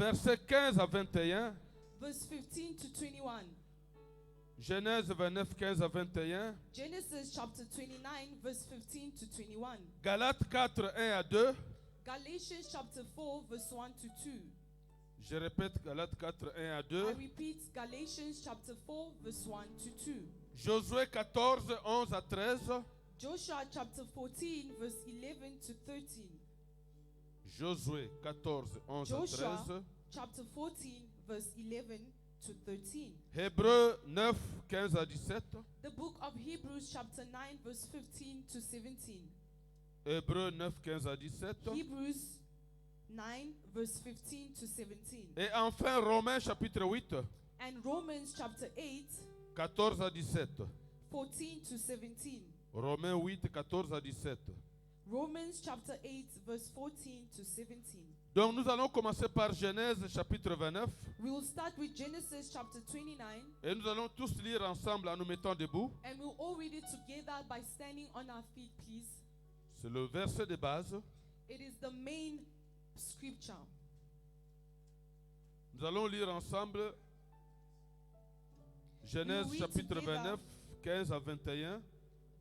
versets 15 à 21. verse 15 to 21. Genèse 29, 15 à 21. Genesis chapter 29, verse 15 to 21. Galates 4, 1 à 2. Galatians chapter 4, verse 1 to 2. Je répète Galates 4, 1 à 2. I repeat Galatians chapter 4, verse 1 to 2. Josué 14, 11 à 13. Joshua chapter 14, verse 11 to 13. Josué 14, 11 à Joshua 13. chapter 14, verse 11 to 13. Hébreux 9, 15 à 17. The book of Hebrews chapter 9, verse 15 to 17. Hébreux 9, 15 à 17. Hebrews 9, verse 15 to 17. Et enfin Romains chapitre 8, And Romans chapter 8, 14 à 17. 14 to 17. Romains 8, 14 à 17. Romans chapter 8, verse 14 to 17. Donc nous allons commencer par Genèse chapitre 29 We will start with Genesis chapter 29, et nous allons tous lire ensemble en nous mettant debout. and we'll all read it together by standing on our feet, please. C'est le verset de base. It is the main scripture. Nous allons lire ensemble Genèse read chapitre together. 29, 15 à 21.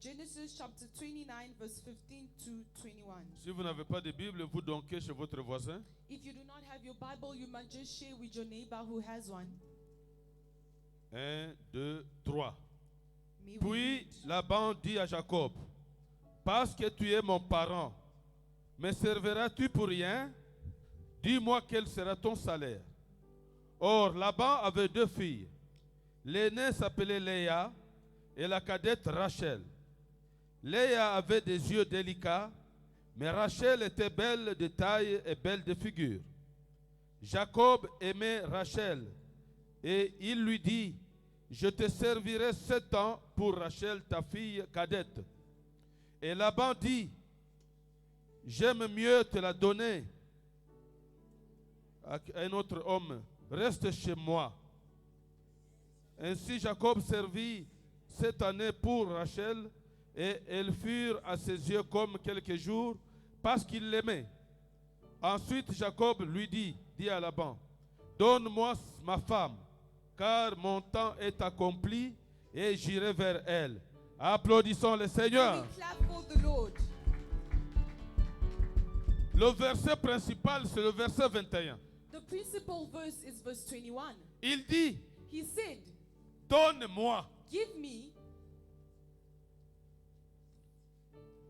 Genesis chapter 29, verse 15 to 21. Si vous n'avez pas de Bible, vous donquez chez votre voisin. If you do not have your Bible, you might just share with your neighbor who has one. 1, 2, 3. May we Puis read. Laban dit à Jacob, parce que tu es mon parent, me serviras-tu pour rien? Dis-moi quel sera ton salaire. Or, Laban avait 2 filles. L'aînée s'appelait Léa et la cadette Rachel. Léa avait des yeux délicats, mais Rachel était belle de taille et belle de figure. Jacob aimait Rachel et il lui dit, je te servirai 7 ans pour Rachel, ta fille cadette. Et Laban dit, j'aime mieux te la donner à un autre homme, reste chez moi. Ainsi Jacob servit 7 années pour Rachel, et elles furent à ses yeux comme quelques jours, parce qu'il l'aimait. Ensuite Jacob lui dit à Laban, donne-moi ma femme, car mon temps est accompli, et j'irai vers elle. Applaudissons le Seigneur. We clap for the Lord. Le verset principal, c'est le verset 21. The principal verse is verse 21. Il dit, He said,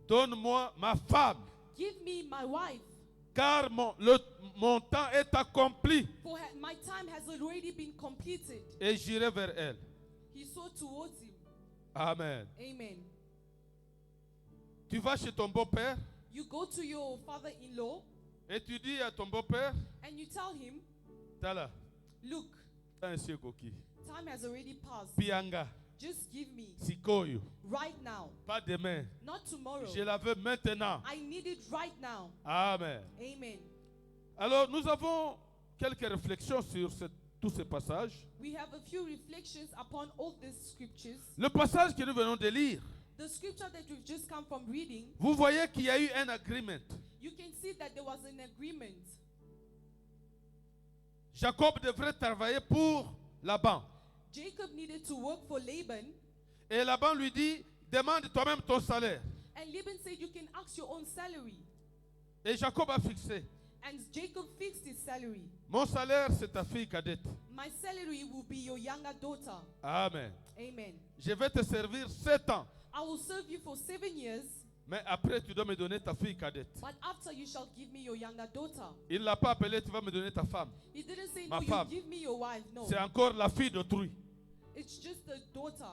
donne-moi ma femme, give me my wife, car mon temps est accompli, for my time has already been completed. et j'irai vers elle. He saw towards him. Amen. Amen. Tu vas chez ton beau-père You go to your father-in-law et tu dis à ton beau-père, and you tell him, Tala, look, ainsi koki, time has already passed. pianga, Just give me sikoyo, right now, pas demain. not tomorrow. Je la veux maintenant. I need it right now. Amen. Amen. Alors nous avons quelques réflexions sur tous ces passages. We have a few reflections upon all these scriptures. Le passage que nous venons de lire, The scripture that we've just come from reading, vous voyez qu'il y a eu un agreement. you can see that there was an agreement. Jacob devrait travailler pour Laban. Jacob needed to work for Laban, Et Laban lui dit, demande toi-même ton salaire. and Laban said, you can ask your own salary. Et Jacob a fixé, And Jacob fixed his salary. mon salaire c'est ta fille cadette. My salary will be your younger daughter. Amen. Amen. Je vais te servir 7 ans. I will serve you for 7 years, Mais après tu dois me donner ta fille cadette. but after you shall give me your younger daughter. Il ne l'a pas appelé, tu vas me donner ta femme. He didn't say, Ma no, femme. you give me your wife. No, C'est encore la fille d'autrui. it's just a daughter.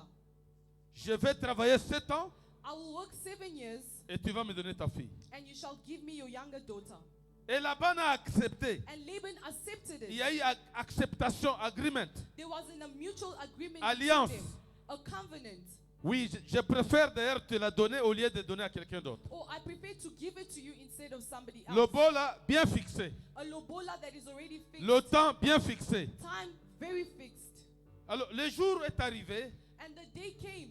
Je vais travailler 7 ans I will work 7 years, et tu vas me donner ta fille. and you shall give me your younger daughter. Et Laban a accepté. And Laban accepted Il it. y a eu acceptation, agreement. There was a mutual agreement Alliance. between them, a covenant. Oui, je préfère d'ailleurs te la donner au lieu de donner à quelqu'un d'autre. Or I prefer to give it to you instead of somebody else. Le bol là, bien fixé. A lobola that is already fixed. Le temps bien fixé. Time very fixed. Alors, le jour est arrivé And the day came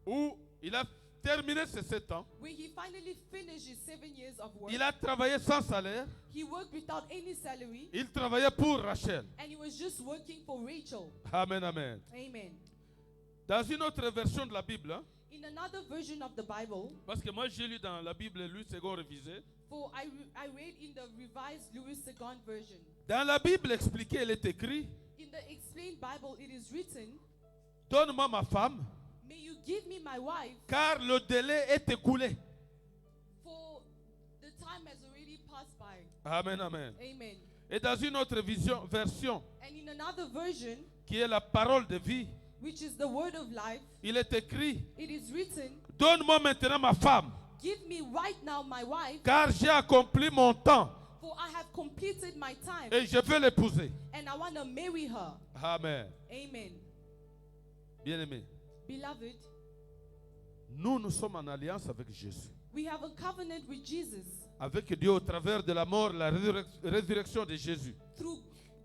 où il a terminé ses 7 ans, when he finally finished his 7 years of work, il a travaillé sans salaire. he worked without any salary, Il travaillait pour Rachel. and he was just working for Rachel. Amen, amen. Amen. Dans une autre version de la Bible, hein, In another version of the Bible, parce que moi j'ai lu dans la Bible Louis II révisé, for I read in the Revised Louis II version. dans la Bible expliquée, il est écrit, In the Explained Bible, it is written, donne-moi ma femme, may you give me my wife, car le délai est écoulé. for the time has already passed by. Amen, amen. Amen. Et dans une autre version, And in another version, qui est la parole de vie, which is the word of life, il est écrit, it is written, donne-moi maintenant ma femme, give me right now my wife, car j'ai accompli mon temps for I have completed my time, et je veux l'épouser. and I want to marry her. Amen. Amen. Bien-aimés, Beloved, nous sommes en alliance avec Jésus, we have a covenant with Jesus avec Dieu au travers de la mort, la résurrection de Jésus. through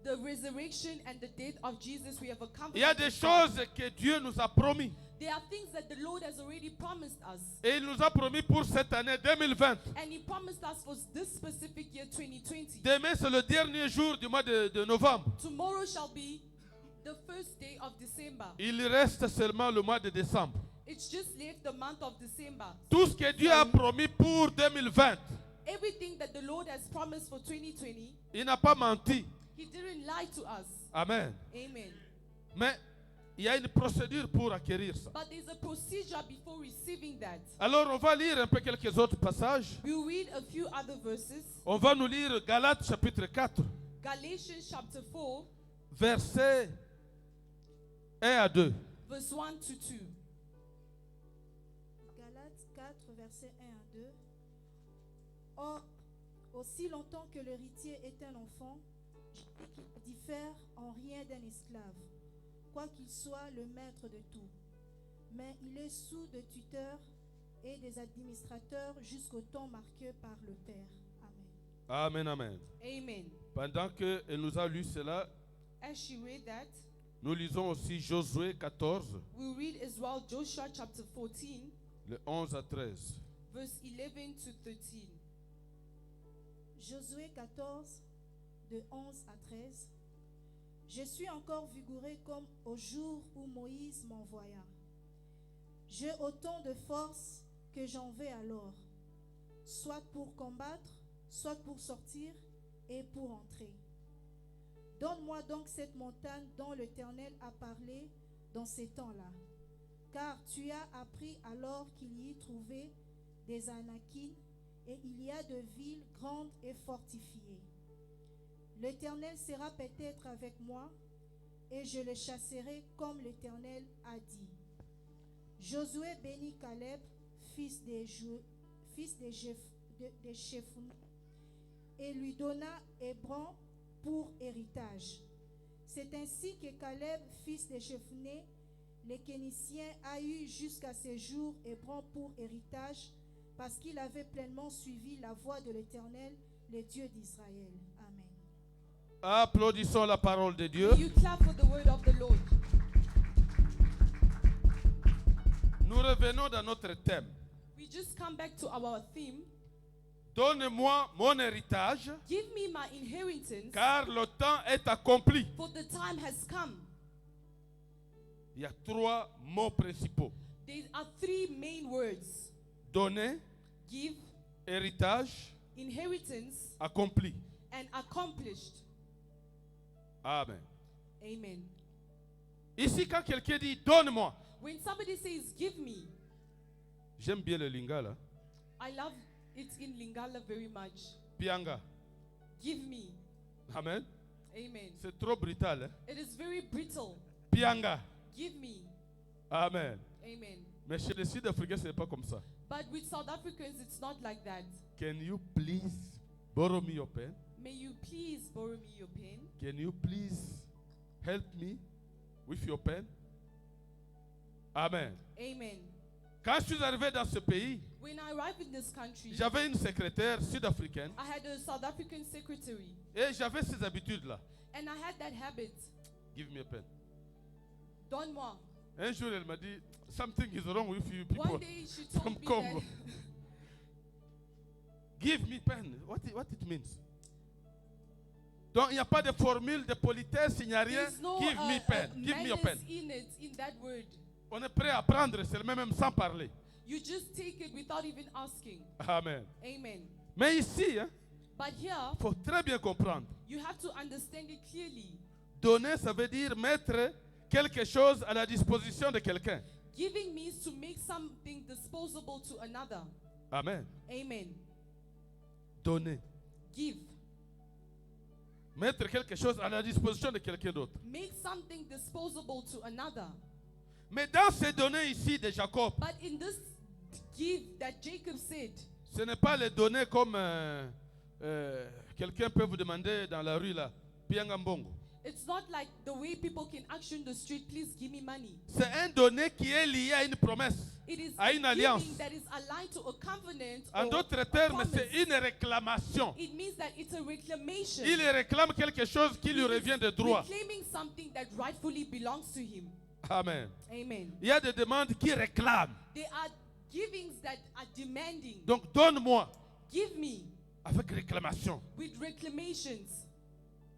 the resurrection and the death of Jesus. We have a Il y a covenant. des choses que Dieu nous a promis. There are things that the Lord has already promised us. Et il nous a promis pour cette année 2020. And He promised us for this specific year 2020. Demain, c'est le dernier jour du mois de novembre. Tomorrow shall be the first day of December. Il reste seulement le mois de décembre. It's just left the month of December. Tout ce que Dieu a promis pour 2020, Everything that the Lord has promised for 2020, il n'a pas menti. He didn't lie to us. Amen. Amen. Mais il y a une procédure pour acquérir ça. But there's a procedure before receiving that. Alors, on va lire un peu quelques autres passages. We'll read a few other verses. On va nous lire Galates chapitre 4, Galatians chapter 4, versets 1 à 2. verse 1 to 2. Galates 4, versets 1 à 2. Or, aussi longtemps que l'héritier est un enfant, je dis qu'il ne diffère en rien d'un esclave, quoiqu'il soit le maître de tout. Mais il est sous de tuteurs et des administrateurs jusqu'au temps marqué par le Père. Amen. Amen, amen. Amen. Pendant qu'elle nous a lu cela, As she read that, nous lisons aussi Josué 14, we read as well Joshua chapter 14, le 11 à 13. verse 11 to 13. Josué 14, de 11 à 13. Je suis encore vigoureux comme au jour où Moïse m'envoya. J'ai autant de force que j'en vais alors, soit pour combattre, soit pour sortir et pour entrer. Donne-moi donc cette montagne dont l'Éternel a parlé dans ces temps-là, car tu as appris alors qu'il y trouvait des Anakim et il y a de villes grandes et fortifiées. L'Éternel sera peut-être avec moi et je les chasserai comme l'Éternel a dit. Josué bénit Caleb, fils de Jephunneh, et lui donna Hébron pour héritage. C'est ainsi que Caleb, fils de Jephunneh, les Kéniciens, a eu jusqu'à ce jour Hébron pour héritage, parce qu'il avait pleinement suivi la voie de l'Éternel, le Dieu d'Israël. Amen. Applaudissons la parole de Dieu. You clap for the word of the Lord. Nous revenons dans notre thème. We just come back to our theme. Donne-moi mon héritage, Give me my inheritance, car le temps est accompli. for the time has come. Il y a 3 mots principaux. There are 3 main words: Donner, give, héritage, inheritance, accompli. and accomplished. Amen. Amen. Ici, quand quelqu'un dit donne-moi, When somebody says give me, j'aime bien le lingala, I love it in Lingala very much. pianga. Give me. Amen. Amen. C'est trop brutal. Hein? It is very brittle. Pianga. Give me. Amen. Amen. Mais chez les Sud-Africains, ce n'est pas comme ça. But with South Africans, it's not like that. Can you please borrow me your pen? May you please borrow me your pen? Can you please help me with your pen? Amen. Amen. Quand je suis arrivé dans ce pays, When I arrived in this country, j'avais une secrétaire sud-africaine I had a South African secretary, et j'avais ces habitudes-là. and I had that habit. Give me a pen. Donne-moi. Un jour, elle m'a dit, something is wrong with you people One day she told from me Congo. that Give me pen. What it means? Donc, il n'y a pas de formule de politesse, il n'y a rien. there's no Give me pen. Give me your pen. manners in it, in that word. On est prêt à prendre seulement même sans parler. You just take it without even asking. Amen. Amen. Mais ici, il But here, faut très bien comprendre. you have to understand it clearly. Donner, ça veut dire mettre quelque chose à la disposition de quelqu'un. Giving means to make something disposable to another. Amen. Amen. Donner. Give. Mettre quelque chose à la disposition de quelqu'un d'autre. Make something disposable to another. Mais dans ces données ici de Jacob, But in this give that Jacob said, ce n'est pas les données comme quelqu'un peut vous demander dans la rue là, Piangambongo. it's not like the way people can ask you in the street, please give me money. C'est un donné qui est lié à une promesse, It is à une alliance. giving that is aligned to a covenant En or d'autres a termes, promise. c'est une réclamation. It means that it's a reclamation. Il réclame quelque chose qui lui He is revient de droit. reclaiming something that rightfully belongs to him. Amen. Amen. Il y a des demandes qui réclament. There are givings that are demanding. Donc donne-moi Give me avec réclamation. with reclamations.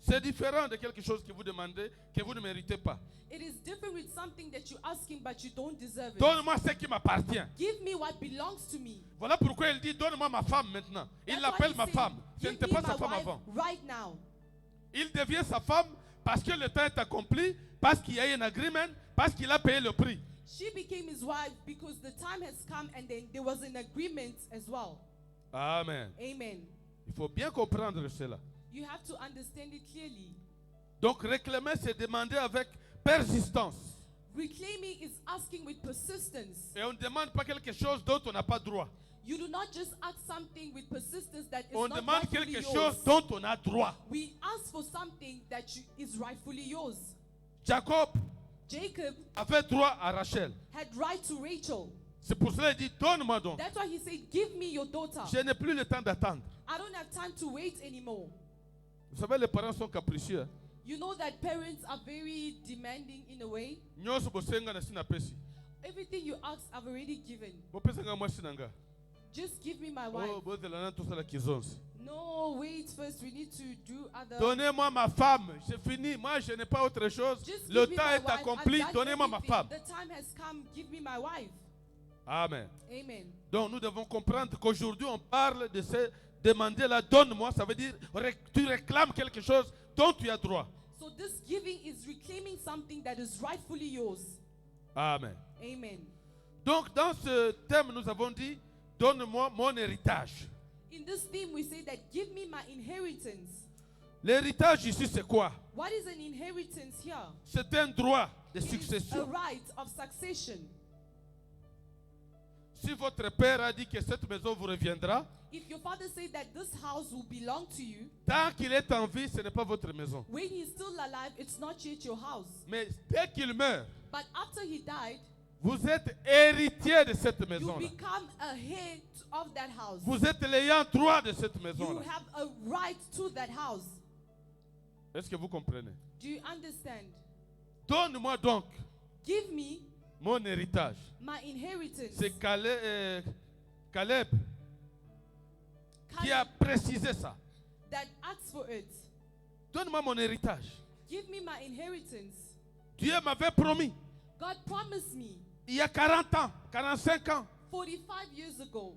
C'est différent de quelque chose que vous demandez que vous ne méritez pas. It is different with something that you're asking but you don't deserve it. Donne-moi ce qui m'appartient. Give me what belongs to me. Voilà pourquoi il dit donne-moi ma femme maintenant. Il That's l'appelle why ma he femme. said, Ce give n'était me pas sa my femme wife avant. right now. Il devient sa femme parce que le temps est accompli, parce qu'il y a eu un agreement, parce qu'il a payé le prix. She became his wife because the time has come and then there was an agreement as well. Amen. Amen. Il faut bien comprendre cela. You have to understand it clearly. Donc réclamer, c'est demander avec persistance. Reclaiming is asking with persistence. Et on ne demande pas quelque chose dont on n'a pas droit. You do not just ask something with persistence that is On not demande rightfully quelque yours. chose dont on a droit. We ask for something that is rightfully yours. Jacob Jacob avait droit à Rachel. had right to Rachel. C'est pour cela qu'il dit donne-moi donc. That's why he said, give me your daughter. Je n'ai plus le temps d'attendre. I don't have time to wait anymore. Vous savez, les parents sont capricieux. Hein? You know that parents are very demanding in a way. Nyonso bosenga na sina pesi. Everything you ask, I've already given. Bopesenga mwasi nanga. Just give me my wife. Oh, bozela na tosala kizonzi. No, wait first. We need to do other. Donnez-moi ma femme. C'est fini. Moi, je n'ai pas autre chose. Just Le give me temps my est wife. accompli. I've done Donnez-moi ma everything. femme. The time has come. Give me my wife. Amen. Amen. Donc, nous devons comprendre qu'aujourd'hui, on parle de ce demander-là. Donne-moi. Ça veut dire tu réclames quelque chose dont tu as droit. So this giving is reclaiming something that is rightfully yours. Amen. Amen. Donc, dans ce thème, nous avons dit donne-moi mon héritage. In this theme, we say that give me my inheritance. L'héritage ici, c'est quoi? What is an inheritance here? C'est un droit de It is a succession. right of succession. Si votre père a dit que cette maison vous reviendra, If your father said that this house will belong to you, tant qu'il est en vie, ce n'est pas votre maison. when he's still alive, it's not yet your house. Mais dès qu'il meurt, But after he died, vous êtes héritier de cette you maison-là. become a head of that house. Vous êtes l'ayant droit de cette You maison-là. have a right to that house. Est-ce que vous comprenez? Do you understand? Donne-moi donc Give me mon héritage. my inheritance. C'est Caleb qui a Caleb précisé ça. that asks for it. Donne-moi mon héritage. Give me my inheritance. Dieu m'avait promis, God promised me il y a 40 ans, 45 ans, 45 years ago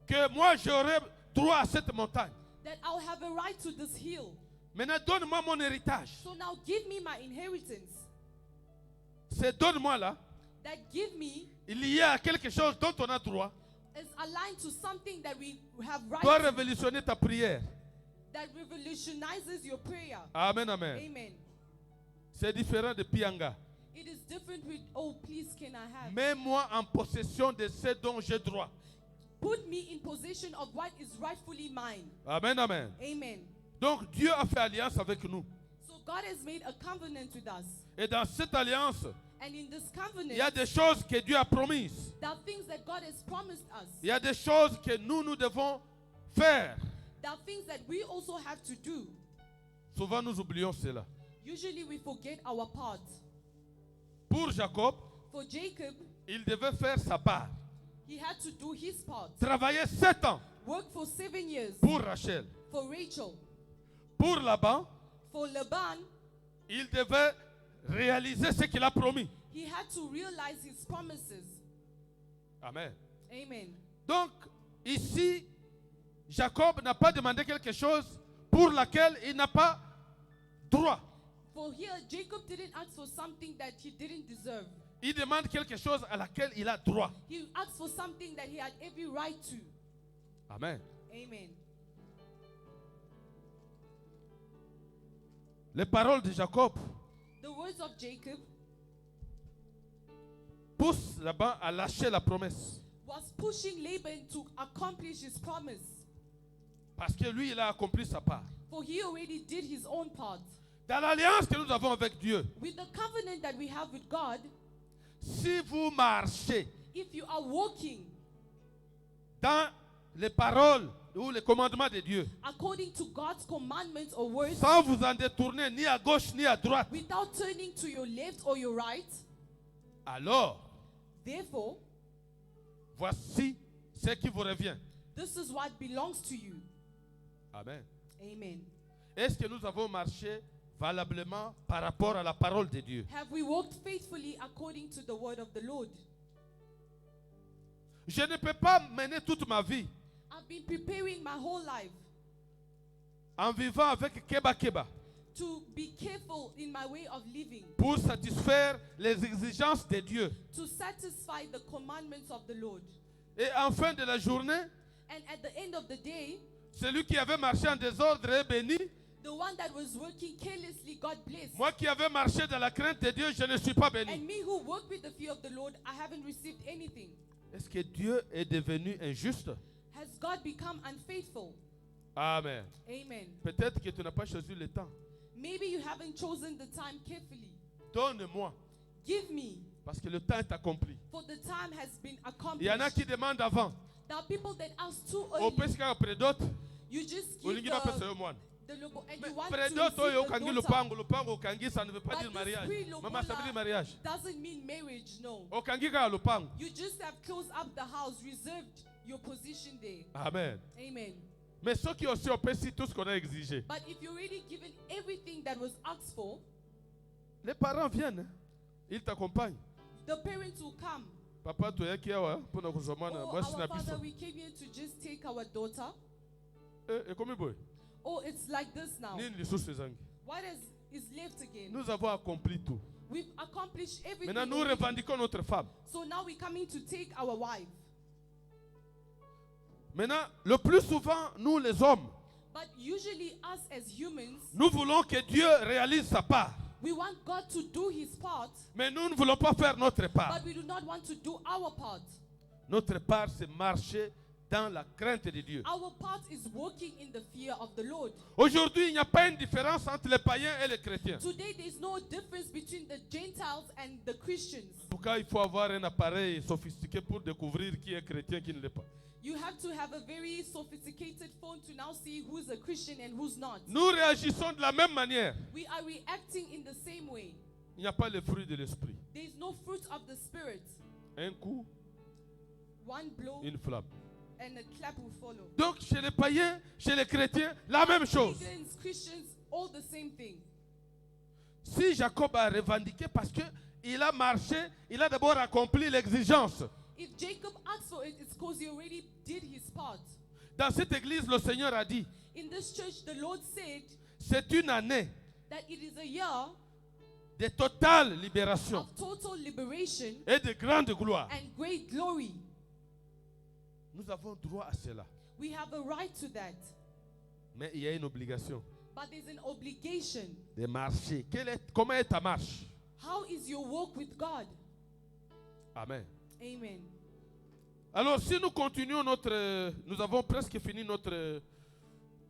que moi j'aurais droit à cette montagne. that I'll have a right to this hill. Maintenant, donne-moi mon héritage. So now give me my inheritance. C'est donne-moi là. That give me Il y a quelque chose dont on a droit. is aligned to something that we have right Doit to, révolutionner ta prière. that revolutionizes your prayer. Amen, amen. Amen. C'est différent de Pianga. It is different with, oh, please, can I have? Mets-moi en possession de ce dont j'ai droit. Put me in possession of what is rightfully mine. Amen, amen. Amen. Donc Dieu a fait alliance avec nous. So God has made a covenant with us. Et dans cette alliance, And in this il covenant, y a des choses que Dieu a promises. there are things that God has promised us. Il y a des choses que nous devons faire. There are things that we also have to do. Souvent nous oublions cela. Usually we forget our part. Pour Jacob, For Jacob, il devait faire sa part. he had to do his part. Travailler 7 ans Work for 7 years. pour Rachel. For Rachel. Pour Laban, For Laban, il devait réaliser ce qu'il a promis. he had to realize his promises. Amen. Amen. Donc, ici, Jacob n'a pas demandé quelque chose pour laquelle il n'a pas droit. For here, Jacob didn't ask for something that he didn't deserve. Il demande quelque chose à laquelle il a droit. He asked for something that he had every right to. Amen. Amen. Les paroles de Jacob The words of Jacob poussent Laban à lâcher la promesse. was pushing Laban to accomplish his promise. Parce que lui, il a accompli sa part. For he already did his own part. Dans l'alliance que nous avons avec Dieu, With the covenant that we have with God, si vous marchez if you are walking dans les paroles ou les commandements de Dieu, according to God's commandments or words, sans vous en détourner ni à gauche ni à droite, without turning to your left or your right, alors, therefore, voici ce qui vous revient. this is what belongs to you. Amen. Amen. Est-ce que nous avons marché valablement par rapport à la parole de Dieu? Have we walked faithfully according to the word of the Lord? Je ne peux pas mener toute ma vie I've been preparing my whole life en vivant avec Keba Keba to be careful in my way of living, pour satisfaire les exigences de Dieu. to satisfy the commandments of the Lord. Et en fin de la journée, And at the end of the day, celui qui avait marché en désordre est béni. the one that was working carelessly got blessed. Moi qui avais marché dans la crainte de Dieu, je ne suis pas And béni. me who work with the fear of the Lord, I haven't received anything. Est-ce que Dieu est devenu injuste? Has God become unfaithful? Amen. Amen. Peut-être que tu n'as pas choisi le temps. Maybe you haven't chosen the time carefully. Donne-moi, Give me, parce que le temps est accompli. for the time has been Il y en a accomplished. qui demandent avant. There are people that ask too Au early. pesca après d'autres, You just au give lingina pesa the yo mwana. lobo and Mais you want to après receive d'autres, oyo the okangi daughter. lupango okangi, ça ne veut pas But dire this mariage. pre-lobola Maman, ça veut dire mariage. doesn't mean marriage, no. Okangi ka lupango. You just have closed up the house, reserved your position there. Amen. Amen. Mais ceux qui aussi ont payé tout ce qu'on a exigé. But if you're already given everything that was asked for, Les parents viennent, hein. Ils t'accompagnent. the parents will come. Papa, tu es qui est pour nous consommer. Oh, Moi, je suis our na father, biso. we came here to just take our daughter. Et comment boy? Oh, it's like this now. Ni les sous ces anges. What is left again? Nous avons accompli tout. We've accomplished everything. Maintenant, nous already. revendiquons notre femme. So now we're coming to take our wife. Maintenant, le plus souvent, nous les hommes, But usually us as humans, nous voulons que Dieu réalise sa part. we want God to do his part, Mais nous ne voulons pas faire notre part. but we do not want to do our part. Notre part, c'est marcher dans la crainte de Dieu. Our part is walking in the fear of the Lord. Aujourd'hui, il n'y a pas une différence entre les païens et les chrétiens. Today there's no difference between the Gentiles and the Christians. En tout cas, il faut avoir un appareil sophistiqué pour découvrir qui est chrétien et qui ne l'est pas. You have to have a very sophisticated phone to now see who's a Christian and who's not. Nous réagissons de la même manière. We are reacting in the same way. Il n'y a pas le fruit de l'esprit. There is no fruit of the Spirit. Un coup, One blow une flamme. and a clap will follow. Donc, chez les païens, chez les chrétiens, la même chose. Pagans, Christians, all the same thing. Si Jacob a revendiqué parce qu'il a marché, il a d'abord accompli l'exigence. If Jacob asked for it, it's because he already did his part. Dans cette église, le Seigneur a dit, In this church, the Lord said c'est une année that it is a year de totale libération of total liberation et de grande gloire. and great glory. Nous avons droit à cela. We have a right to that. Mais il y a une obligation But there's an obligation. de marcher. Comment est ta marche? How is your walk with God? Amen. Amen. Alors, si nous continuons nous avons presque fini notre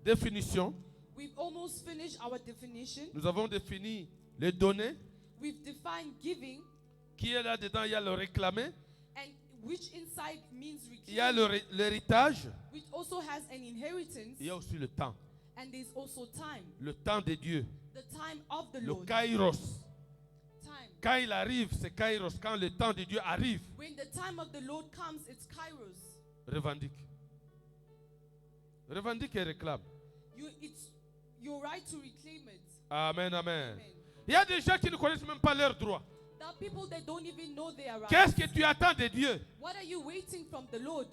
définition. We've almost finished our definition. Nous avons défini les données. We've defined giving, Qui est là-dedans? Il y a le réclamé. and which inside means Il y a reclaiming, l'héritage. which also has an inheritance, Il y a aussi le temps. and there's also time. Le temps de Dieu. The time of the Le Lord. kairos. Time. Quand il arrive, c'est Kairos. Quand le temps de Dieu arrive, When the time of the Lord comes, it's Kairos. revendique. Revendique et réclame. It's your right to reclaim it. Amen, amen. Amen. Il y a des gens qui ne connaissent même pas leurs droits. There are people that don't even know they are Qu'est-ce right. que tu attends de Dieu? What are you waiting from the Lord?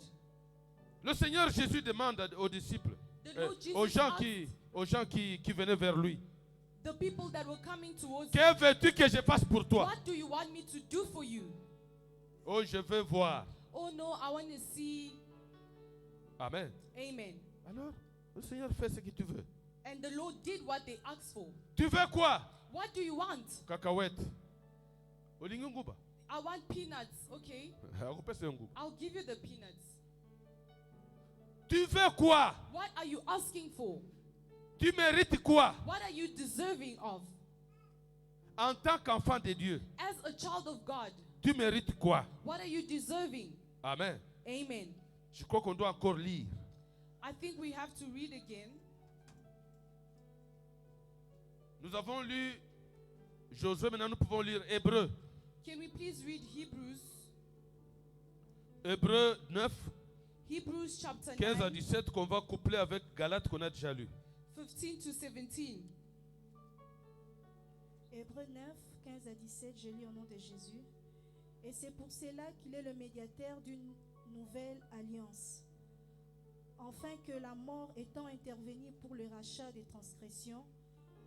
Le Seigneur Jésus demande aux disciples, The Lord Jesus aux gens, asked qui venaient vers lui, the people that were coming towards you, que veux-tu que je fasse pour toi? what do you want me to do for you? Oh, je veux voir. Oh no, I want to see. Amen. Amen. Alors, le Seigneur fait ce que tu veux. And the Lord did what they asked for. Tu veux quoi? What do you want? Cacahuète. Olingi nguba. I want peanuts. Okay, Akupesa nguba. I'll give you the peanuts. Tu veux quoi? What are you asking for? Tu mérites quoi? What are you deserving of? En tant qu'enfant de Dieu, As a child of God, tu mérites quoi? what are you deserving? Amen. Amen. Je crois qu'on doit encore lire. I think we have to read again. Nous avons lu Josué, maintenant nous pouvons lire Hébreu. Can we please read Hebrews? Hébreu 9, Hebrews chapter 15 à 9, 17 qu'on va coupler avec Galates qu'on a déjà lu. 15 to 17. Hébreux 9, 15 à 17, je lis au nom de Jésus. Et c'est pour cela qu'il est le médiateur d'une nouvelle alliance, afin que la mort étant intervenue pour le rachat des transgressions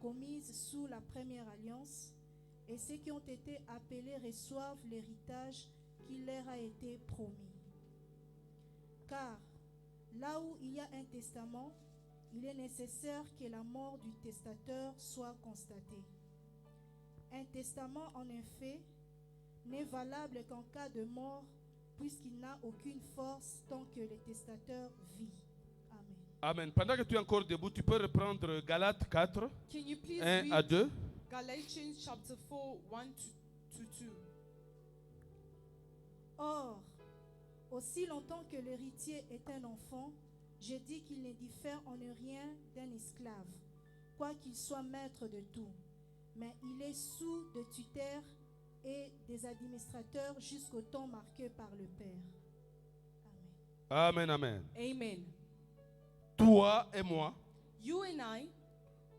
commises sous la première alliance, et ceux qui ont été appelés reçoivent l'héritage qui leur a été promis. Car là où il y a un testament, il est nécessaire que la mort du testateur soit constatée. Un testament, en effet, n'est valable qu'en cas de mort, puisqu'il n'a aucune force tant que le testateur vit. Amen. Amen. Pendant que tu es encore debout, tu peux reprendre Galates 4, Can you please 1 à read 2. Galatians chapter 4, 1 to 2? Or, aussi longtemps que l'héritier est un enfant, je dis qu'il ne diffère en rien d'un esclave, quoiqu'il soit maître de tout. Mais il est sous de tuteurs et des administrateurs jusqu'au temps marqué par le Père. Amen. Amen, amen. Amen. Toi et moi, You and I,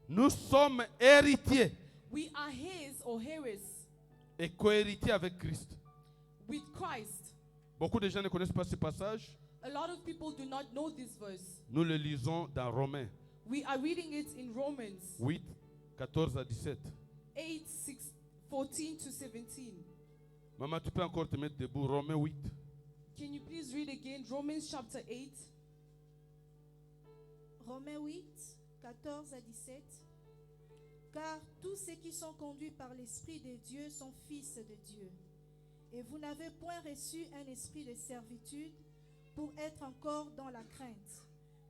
nous sommes héritiers we are his or hers et co-héritiers avec Christ. with Christ. Beaucoup de gens ne connaissent pas ce passage. A lot of people do not know this verse. Nous le lisons dans Romains We are reading it in Romans 8, 14 à 17. 8, 6, 14 to 17. Maman, tu peux encore te mettre debout. Romains 8. Can you please read again Romans chapter 8? Romains 8, 14 à 17. Car tous ceux qui sont conduits par l'Esprit de Dieu sont fils de Dieu. Et vous n'avez point reçu un esprit de servitude pour être encore dans la crainte,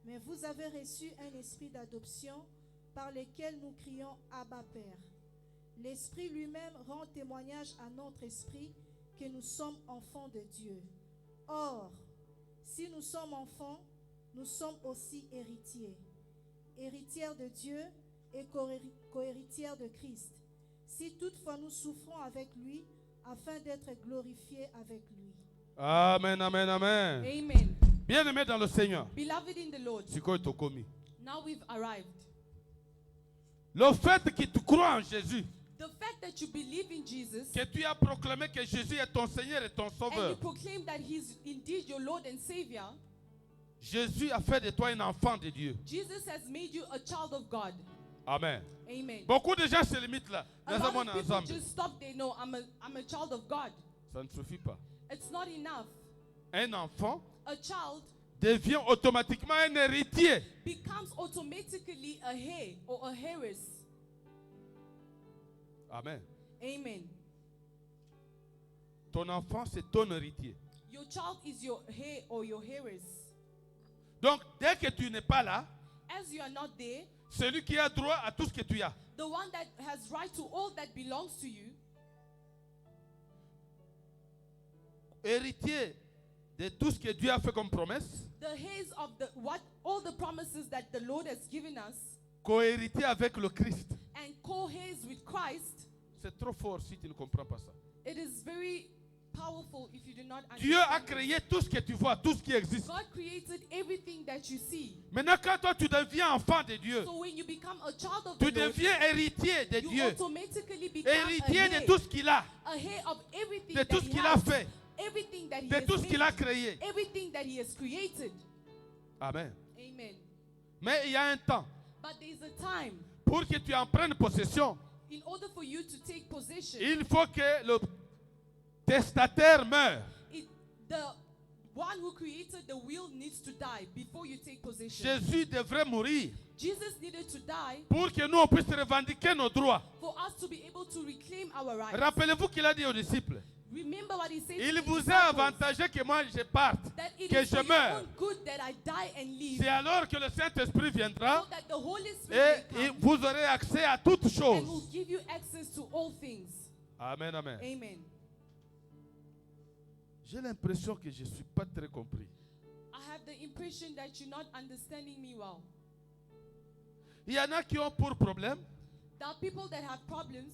mais vous avez reçu un esprit d'adoption par lequel nous crions Abba Père. L'Esprit lui-même rend témoignage à notre esprit que nous sommes enfants de Dieu. Or, si nous sommes enfants, nous sommes aussi héritiers, héritières de Dieu et co-héritières de Christ, si toutefois nous souffrons avec lui, afin d'être glorifiés avec lui. Amen, amen, amen. Amen. Bien-aimé dans le Seigneur. Beloved in the Lord, C'est quoi Tokomi? now we've arrived. Le fait que tu crois en Jésus, The fact that you believe in Jesus que tu as proclamé que Jésus est ton Seigneur et ton and you Sauveur, proclaim that he's indeed your Lord and Savior, Jésus a fait de toi un enfant de Dieu. Jesus has made you a child of God. Amen. Amen. Beaucoup de gens se limitent là. A Nous lot avons of people ensemble. just stop there. No, I'm a child of God. Ça ne suffit pas. It's not enough. Un enfant A child devient automatiquement un héritier. becomes automatically a heir or a heiress. Amen. Amen. Ton enfant, c'est ton héritier. Your child is your heir or your heiress. Donc, dès que tu n'es pas là, As you are not there, celui qui a droit à tout ce que tu as, the one that has right to all that belongs to you, héritier de tout ce que Dieu a fait comme promesse, the heirs of the what all the promises that the Lord has given us, co-héritier avec le Christ. and co-heirs with Christ, C'est trop fort si tu ne comprends pas ça. It is very powerful if you do not Dieu a understand. créé tout ce que tu vois, tout ce qui existe. God created everything that you see. Maintenant, quand toi tu deviens enfant de Dieu, So when you become a child of tu the Lord, deviens héritier de you Dieu, automatically become héritier de tout ce qu'il a, a heir of everything de that tout ce he qu'il a has, fait, everything that he de has tout ce qu'il a made, créé. everything that he has created. Amen. Amen. Mais il y a un temps But there's a time. pour que tu en prennes possession. In order for you to take possession, Il faut que le testataire meure. the one who created the will needs to die before you take possession. Jésus devrait mourir Jesus needed to die pour que nous on puisse revendiquer nos droits. for us to be able to reclaim our rights. Rappelez-vous qu'il a dit aux disciples, Remember what he said il to the vous est disciples, avantageux que moi je parte, that it que is je for your meure. own good that I die and leave, C'est alors que le Saint-Esprit viendra so that the Holy Spirit et will come vous aurez accès à toutes and will choses. give you access to all things. Amen, amen. Amen. J'ai l'impression que je ne suis pas très compris. I have the impression that you're not understanding me well. Il y en a qui ont pour problème There are people that have problems,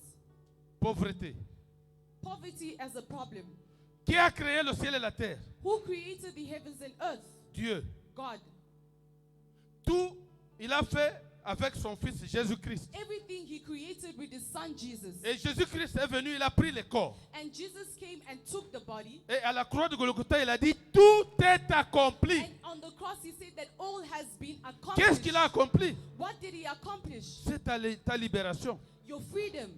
pauvreté. poverty as a problem. Qui a créé le ciel et la terre? Who created the heavens and earth? Dieu. God. Tout, il a fait avec son fils Jésus-Christ. Everything he created with his son Jesus. Et Jésus-Christ est venu, il a pris le corps. And Jesus came and took the body. Et à la croix de Golgotha, il a dit, tout est accompli. And on the cross he said that all has been Qu'est-ce accomplished. qu'il a accompli? What did he accomplish? C'est ta libération. Your freedom.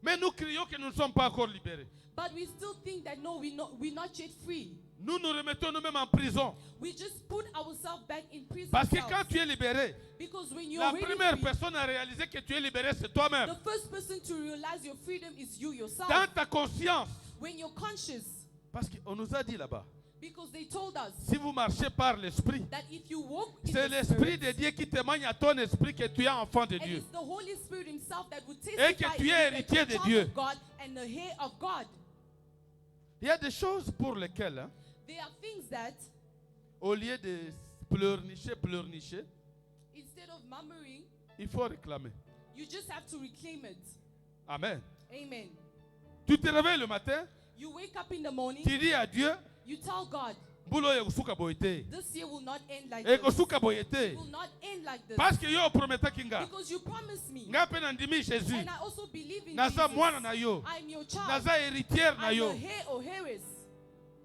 Mais nous crions que nous ne sommes pas encore libérés. But we still think that no, we're not yet free. Nous nous remettons nous-mêmes en prison. We just put ourselves back in prison Parce que cells. quand tu es libéré, Because when you're la already première free, personne à réaliser que tu es libéré, c'est toi-même. the first person to realize your freedom is you yourself. Dans ta conscience. When you're conscious. Parce qu'on nous a dit là-bas, Because they told us si vous marchez par l'Esprit, that if you walk in c'est the l'Esprit Spirit, de Dieu qui témoigne à ton esprit que tu es enfant de and Dieu. it's the Holy Spirit himself that would Et testify que tu in you es that héritier you're de child Dieu. of God and the heir of God. Il y a des choses pour lesquelles, hein, There are things that au lieu de pleurnicher, instead of murmuring, il faut réclamer. you just have to reclaim it. Amen. Amen. Tu te réveilles le matin, You wake up in the morning, tu dis à Dieu, you tell God, boulot ya kusuka boyete. this year will not end like Et this. kusuka boyete. It will not end like this. Parce que yo prometa kinga. Because you promised me. Nga pe na ndimi Jésus. And I also believe in Naza Jesus. mwana na yo. I'm your child. Naza héritière na I'm yo. the heir or heiress.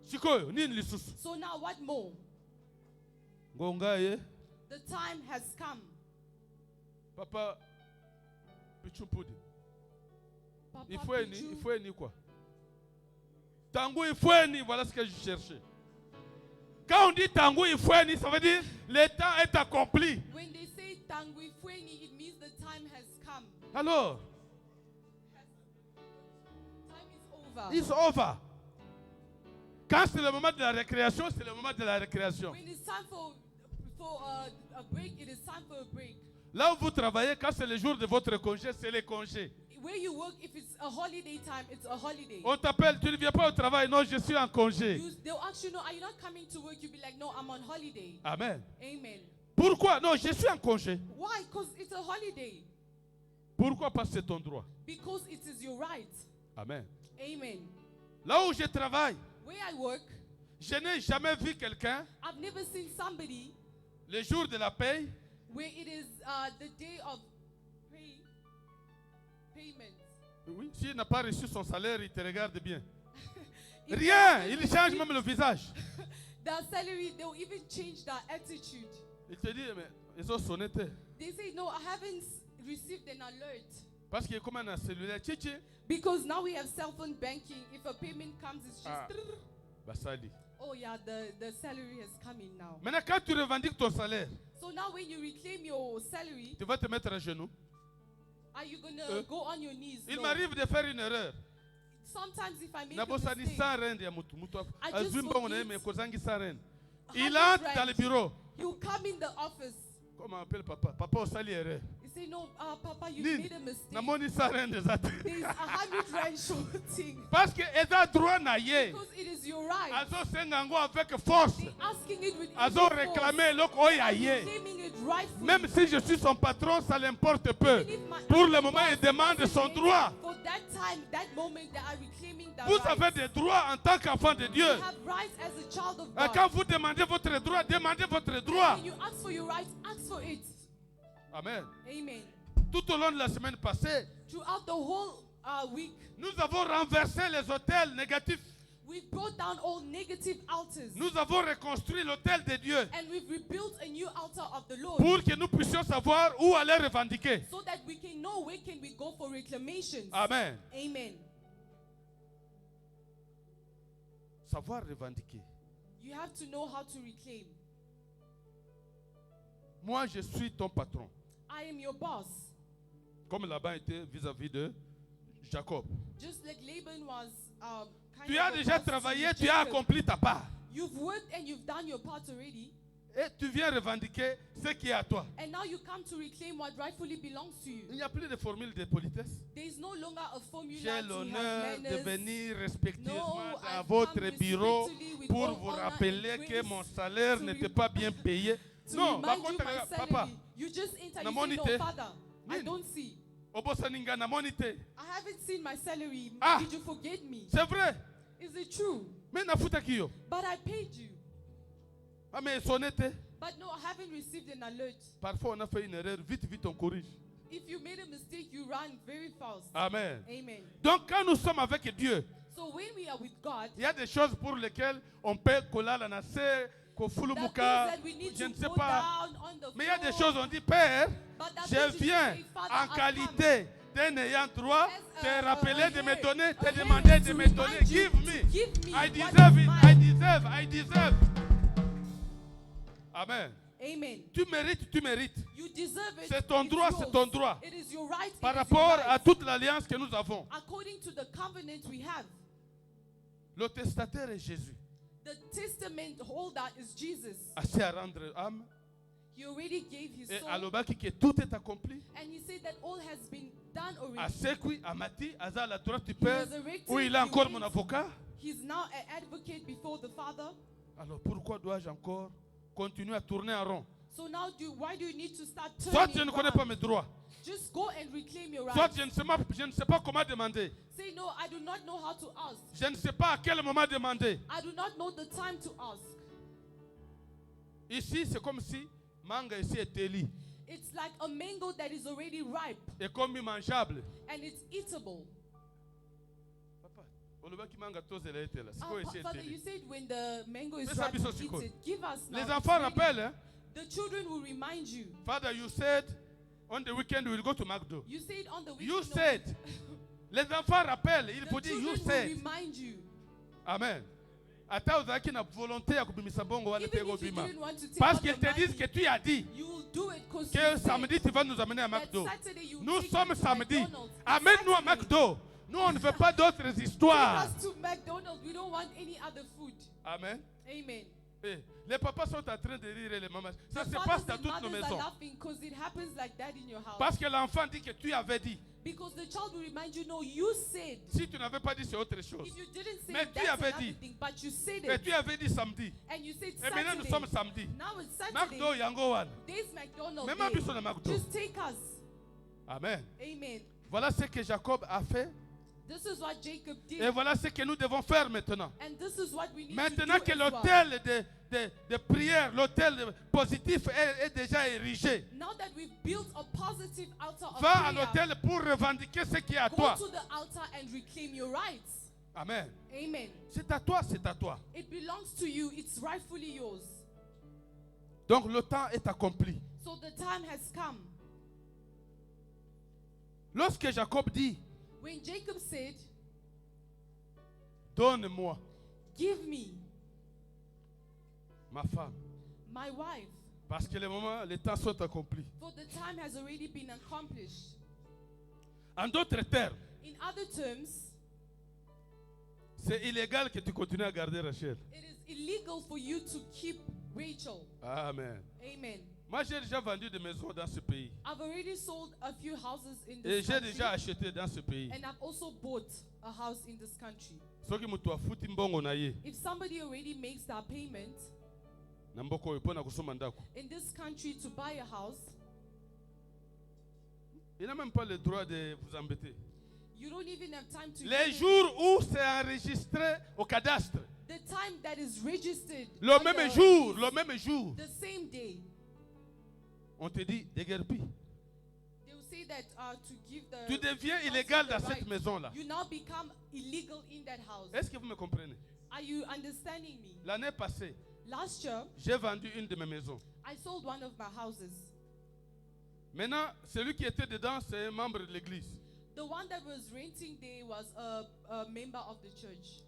Sikoyo, nini lisusu? So now what more? Ngonga ye. The time has come. Papa Pichumpudi. Papa Il Pichu, faut ni quoi? Tango il faut ni, voilà ce que je cherchais. Quand on dit tango il faut ni, ça veut dire le temps est accompli. when they say Tangui Fweni, it means the time has come. Alors, Time is over. it's over. Quand c'est le moment de la récréation, c'est le moment de la récréation. When it's time for a break, it is time for a break. Là où vous travaillez, quand c'est le jour de votre congé, c'est le congé. Where you work, if it's a holiday time, it's a holiday. On t'appelle, tu ne viens pas au travail. Non, je suis en congé. They'll ask you, no, are you not coming to work? You'll be like, no, I'm on holiday. Amen. Amen. Pourquoi? Non, je suis en congé. Why? Because it's a holiday. Pourquoi? Parce que c'est ton droit. Because it is your right. Amen. Amen. Là où je travaille, Where I work, je n'ai jamais vu quelqu'un, I've never seen somebody le jour de la paye, where it is the day of payment. oui, s'il n'a pas reçu son salaire, il te regarde bien. If Rien, they il haven't change received même le visage. their salary, they'll even change their attitude. Il te dit, mais ils ont sonné. They say, no, I haven't received an alert. Parce qu'il y a comme un cellulaire. Chichi. Because now we have cell phone banking. If a payment comes, it's just, Ah. Basali. oh yeah, the salary has come in now. Maintenant, quand tu revendiques ton salaire, So now when you reclaim your salary, tu vas te mettre à genoux. are you going to go on your knees? Il No. m'arrive de faire une erreur. Sometimes if I make a Nabosani mistake, sans rende ya mutu. I just Azumba on forget. mais kozangi sans rende. 100 Il entre dans rand. le bureau. You come in the office. Comment on appelle papa? Papa au sali erreur. You say, no, Papa, you Nini? made a mistake. Namoni sans rende zate. There's 100 rand shorting. Parce que eza droit na ye. Because it is your right. Azo sengango avec force. They're asking it with Azo equal force. réclamer l'ok oya ye. Claiming it rightfully. Même si je suis son patron, ça l'importe peu. Even if my Pour le boss moment, il demande son droit. For that that time, that moment, they are reclaiming their Vous rights. avez des droits en tant qu'enfant de Dieu. You have rights as a child of Et God. quand vous demandez votre droit, demandez votre droit. When you ask for your rights, ask for it. Amen. Amen. Tout au long de la semaine passée, Throughout the whole week, nous avons renversé les hôtels négatifs. we've brought down all negative altars. Nous avons reconstruit l'hôtel de Dieu And we've rebuilt a new altar of the Lord. pour que nous puissions savoir où aller revendiquer. So that we can know where can we go for reclamations. Amen. Amen. Savoir revendiquer. You have to know how to reclaim. Moi, je suis ton patron. I am your boss. Comme Laban était vis-à-vis de Jacob. Just like Laban was kind Tu of as a déjà boss to travaillé, tu Jacob. as accompli ta part. You've worked and you've done your part already. Et tu viens revendiquer ce qui est à toi. And now you come to reclaim what rightfully belongs to you. Il n'y a plus de formule de politesse. There is no longer a formula J'ai to l'honneur have de manners. venir respectueusement No, dans I've votre come bureau respectfully with pour all vous honor rappeler and que grace mon salaire to n'était re- pas bien payé. To Non, par remind you contre, my papa, salary. You just enter, Na you say, monite. no, Father, I Nini? don't see. Obosaninga na monite. I haven't seen my salary. Ah. Did you forget me? C'est vrai. Is it true? Mais nafuta kiyo. But I paid you. Ah mais sonnette. But no, I haven't received an alert. Parfois on a fait une erreur, vite vite on corrige. If you made a mistake, you run very fast. Amen. Amen. Donc quand nous sommes avec Dieu, So when we are with God, il y a des choses pour lesquelles on peut coller la nasse, the things kofulumuka, that we need je to ne sais go pas. down on the Mais il y a des floor. choses, on dit, Père, But that je things you viens say, Father, en I've qualité d'un ayant droit, As te a rappeler de me heir, donner, a te heir demander de to me remind donner. you Give to me. give me I what deserve is it. mine. I deserve. I deserve. Amen. Amen. Tu mérites, tu mérites. You deserve it. C'est ton It's droit, yours. c'est ton droit. It is your right. Par it is your rapport right. à toute l'alliance que nous avons. According to the covenant we have, Le testataire est Jésus. the testament holder is Jesus. Assez à rendre âme. He already gave his Et soul. alobaki que tout est accompli. And he said that all has been done already. Asekui, Amati, Aza, la droite du He Père. resurrected, Où il est he encore went. mon avocat. He's now an advocate before the Father. Alors pourquoi dois-je encore continuer à tourner en rond? So now why do you need to start Soit turning je ne connais around? pas mes droits. Just go and reclaim your Soit rights. je ne sais pas comment demander. Say, no, I do not know how to ask. Je ne sais pas à quel moment demander. I do not know the time to ask. Ici, c'est comme si manga ici est éli It's like a mango that is already ripe et comme mangeable. and it's eatable. Papa, olobaki manga tozela etela. Siko ici est Father, you éli. said when the mango is Mais ça, ripe, biso you siko. eat it. Give us now. Les It's enfants ready. rappellent, hein? The children will remind you. Father, you said on the weekend we will go to McDo. You said on the weekend. You no, said. Les enfants rappellent, il the faut dire children you will said. remind you. Amen. Ata ozaki na volonté ya kubimisa bongo wale Even tego if you bima. didn't want to take Parce out qu'ils the te disent money, que tu as dit you will do it because que samedi tu vas nous amener à that McDo. Saturday you Nous take sommes us to samedi. McDonald's. Amène-nous à Saturday. McDo. Nous, on ne veut pas d'autres Take histoires. us to McDonald's. We don't want any other food. Amen. Amen. Eh, les papas sont en train de rire et les mamans. Ça The se fathers passe dans and toutes nos mothers are maisons. laughing because it happens like that in your house. Parce que l'enfant dit que tu avais dit. Because the child will remind you, no, you said. Si tu n'avais pas dit, c'est autre chose. If you didn't say Mais it, tu that's avais another dit. thing, but you said Mais it. tu avais dit samedi. And you said Et maintenant, nous Saturday. sommes samedi. Now it's Saturday. McDo, yango wana. There's McDonald's. Même there. biso na McDo. Just take us. Amen. Amen. Voilà ce que Jacob a fait. This is what Jacob did. Et voilà ce que nous devons faire maintenant. And this is what we need Maintenant to que do as well. l'hôtel de prière, l'hôtel positif est déjà érigé, Now that we've built a positive altar of va à prayer, l'hôtel pour revendiquer ce qui est à go toi. to the altar and reclaim your rights. Amen. Amen. C'est à toi, c'est à toi. It belongs to you. It's rightfully yours. Donc le temps est accompli. So the time has come. Lorsque Jacob dit, When Jacob said, donne-moi give me ma femme, my wife, parce que les temps sont accomplis. for the time has already been accomplished. En d'autres termes, In other terms, c'est illégal que tu continues à garder Rachel. it is illegal for you to keep Rachel. Amen. Amen. Moi, j'ai déjà vendu des maisons dans ce pays. I've already sold a few houses in Et this j'ai country. déjà acheté dans ce pays. And I've also bought a house in this country. Soki mutu afuti mbongo na ye, If somebody already makes that payment na mboko oyo mpo na kusoma ndako. in this country to buy a house, Il n'a même pas le droit de vous embêter. You don't even have time to Les get it. jours où c'est enregistré au cadastre. The time that is registered. Le on même the jour, list, le même jour. The same day. On te dit, déguerpis. They will say that to give the. Tu deviens council illégal the dans right, cette maison-là. You now become illegal in that house. Est-ce que vous me comprenez? Are you understanding me? L'année passée, Last year, j'ai vendu une de mes maisons. I sold one of my houses. Maintenant, celui qui était dedans, c'est un membre de l'église. The one that was renting there was a member of the church.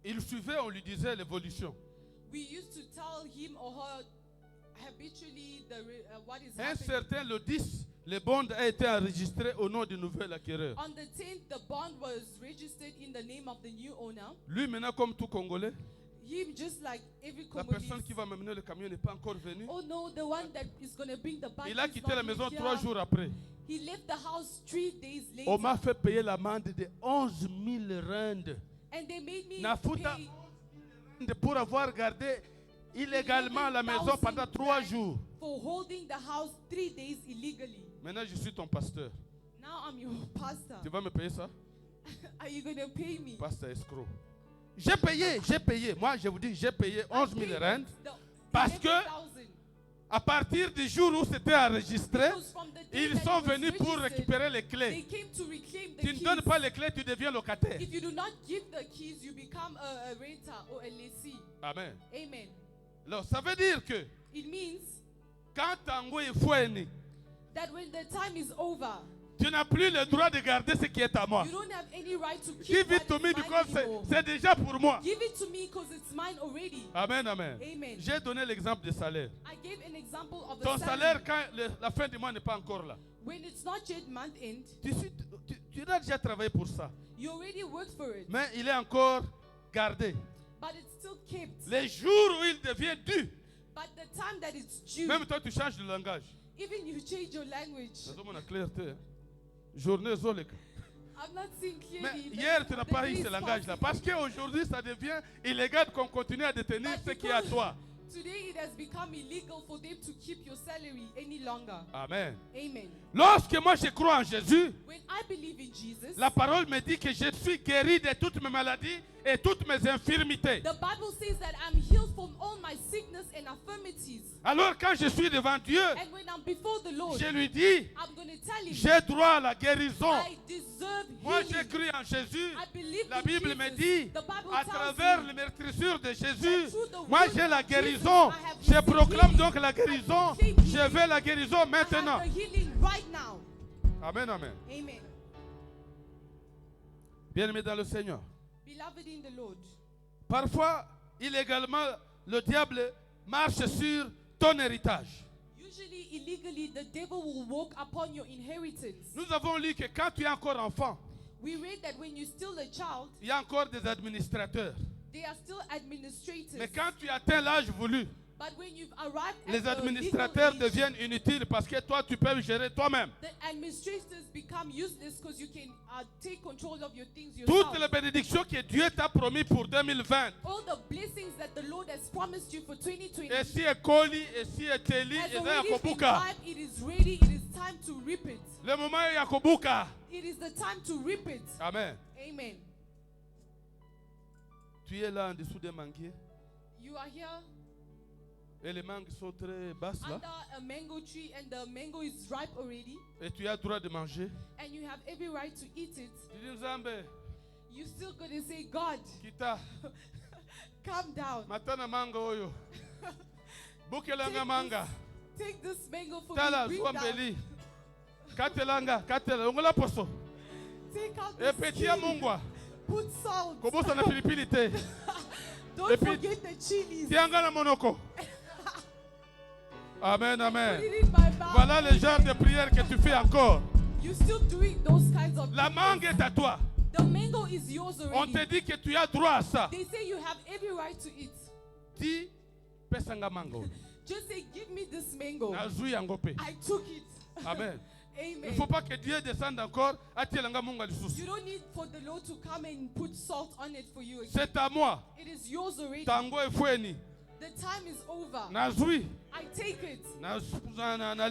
Il suivait, on lui disait l'évolution. We used to tell him or her habitually what is Un happening. certain, le 10, le bond a été enregistré au nom du nouvel acquéreur. On the 10th, the bond was registered in the name of the new owner. Lui, maintenant, comme tout Congolais, Him, just like every la Congolese. personne qui va m'amener le camion n'est pas encore venue. Oh no, the one that is going to bring the bag Il a is quitté not la maison here. 3 jours après. He left the house 3 days later. On m'a fait payer l'amende de 11 000 rand. And they made me Nafuta pay pour avoir gardé illégalement la maison pendant 3 jours. for holding the house 3 days illegally. Maintenant, je suis ton pasteur. Now I'm your pastor. Tu vas me payer ça? Are you going to pay me? Pasteur escroc. J'ai payé. Moi, je vous dis, j'ai payé 11 000 rand. Parce que 11,000. à partir du jour où c'était enregistré, Because from the day ils that sont it was venus pour registered, récupérer les they clés. came to reclaim the Tu ne keys. donnes pas les clés, tu deviens locataire. If you do not give the keys, you become a renter or a lessee. Amen. Amen. Alors, ça veut dire que It means quand Tango est fouéni, that when the time is over, tu n'as plus le droit de garder ce qui est à moi. you don't have any right to keep Give it what to is me mine because anymore. c'est déjà pour moi. Give it to me because it's mine already. Amen, amen. Amen. J'ai donné l'exemple du salaire. I gave an example of Ton a salaire, salary. quand la fin du mois n'est pas encore là, When it's not yet month end, tu as déjà travaillé pour ça. you already worked for it, Mais il est encore gardé. but it's still kept. Les jours où il devient dû, But the time that it's due, même toi tu changes de langage. even you change your language. Ça donne la clarté. Journée zolek. I'm not seeing Mais clearly. hier tu n'as The pas day eu is ce langage-là. passing. Parce qu'aujourd'hui ça devient illégal qu'on continue à détenir But ce qui est à because toi. Today it has become illegal for them to keep your salary any longer. Amen. Amen. Lorsque moi je crois en Jésus, When I believe in Jesus, la parole me dit que je suis guéri de toutes mes maladies et toutes mes infirmités. the Bible says that I'm healed from all my sickness and infirmities. Alors quand je suis devant Dieu, And when I'm before the Lord, je lui dis, I'm going to tell him, j'ai droit à la guérison. I deserve Moi healing. j'ai cru en Jésus. I believe La in Bible me Jesus. dit, The Bible à tells travers me les meurtrissures de Jésus, that through the moi wounds j'ai la of guérison. Jesus, I have Je received proclame healing. donc la guérison. I claim Je healing. veux la guérison I maintenant. have the healing right now. Amen, amen. Amen. Bien-aimé dans le Seigneur. Beloved in the Lord, Parfois, illégalement, le diable marche sur ton héritage. usually illegally the devil will walk upon your inheritance. Nous avons lu que quand tu es encore enfant, We read that when you're still a child, il y a encore des administrateurs. they are still administrators. Mais quand tu atteins l'âge voulu, But when you've arrived at les the administrateurs legal age, deviennent inutiles parce que toi, tu peux gérer toi-même. the administrators become useless because you can take control of your things Toutes yourself. les bénédictions que Dieu t'a promis pour 2020, All the blessings that the Lord has promised you for 2020 et si Ekoli, et si Eteli, has et already been Yakobuka. ripe. It is ready. It is time to reap it. Le moment est Yakobuka. It is the time to reap it. Amen. Amen. Tu es là en dessous des manguiers You are here et les mangues sont très basses là. under a mango tree and the mango is ripe already Et tu as le droit de manger. and you have every right to eat it. Tu dis Nzambe, You're still going to say, God, kita, calm down. matana manga oyo. Bukelanga manga. Take this mango for Tala, me. Bring down. zuambeli. Katelanga, katela, ongola poso. Take out Et the petit ya skin. mungwa. Put salt. Kobosa na pilipili te. Don't Et puis- forget the chilies. Tianga na monoko. Amen, Put amen. it in my mouth. Voilà le genre de prière que tu fais encore. You're still doing those kinds of La things. mangue est à toi. The mango is yours On already. te dit que tu as droit à ça. They say you have every right to eat. Dis, pesanga mango. Just say, give me this mango. Nazui yango pe. I took it. Amen. Il Amen. ne faut pas que Dieu descende encore. Atielanga munga You lisusu. don't need for the Lord to come and put salt on it for you again. C'est à moi. It is yours already. Tango efweni. The time is over. Nazui. I take it Nale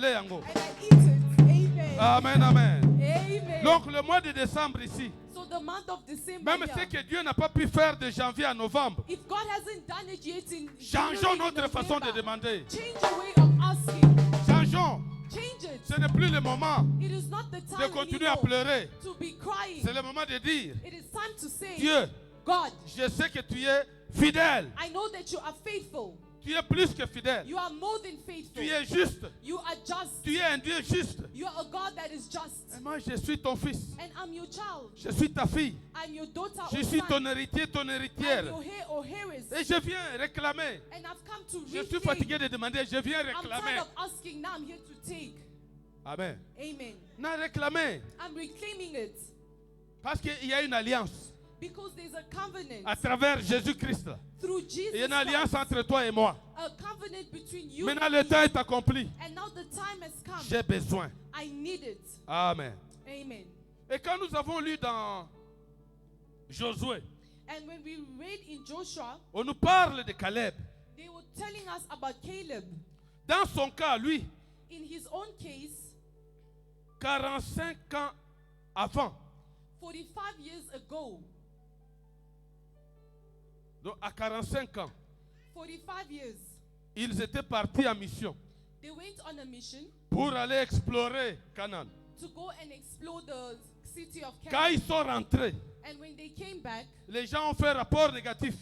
yango. and I eat it. Amen. Amen, amen. Amen. Donc le mois de décembre ici, So the month of December, même here, ce que Dieu n'a pas pu faire de janvier à novembre, if God hasn't done it yet in changeons January and notre façon de November, demander. change your way of asking. Changeons. Change it. Ce n'est plus le moment It is not the de time continuer à anymore pleurer. to be crying. C'est le moment de dire, It is time to say, Dieu, God, je sais que tu es fidèle. I know that you are faithful. Tu es plus que fidèle. You are more than faithful. Tu es juste. You are just. Tu es un Dieu juste. You are a God that is just. Et moi, je suis ton fils. And I'm your child. Je suis ta fille. I'm your daughter Je or suis son. ton héritier, ton I'm héritière. your heir or heiress. Et je viens réclamer. And I've come to Je suis reclaim. fatigué de demander. Je viens I'm réclamer. tired of asking. Now I'm here to take. Amen. Amen. Non, réclamer. I'm reclaiming it. Parce qu'il y a une alliance Because there's a covenant à travers Jésus-Christ. through Jesus Il y a une alliance Christ. entre toi et moi. A covenant between you Maintenant, and le me. temps est accompli. And now the time has come. J'ai besoin. I need it. Amen. Amen. Et quand nous avons lu dans Josué, And when we read in Joshua, on nous parle de Caleb. they were telling us about Caleb. Dans son cas, lui, In his own case, 45 ans avant, 45 years ago, donc à 45 ans, 45 years, ils étaient partis en mission they went on a mission pour aller explorer Canaan. to go and explore the city of Quand Canaan. ils sont rentrés, And when they came back, les gens ont fait un rapport négatif.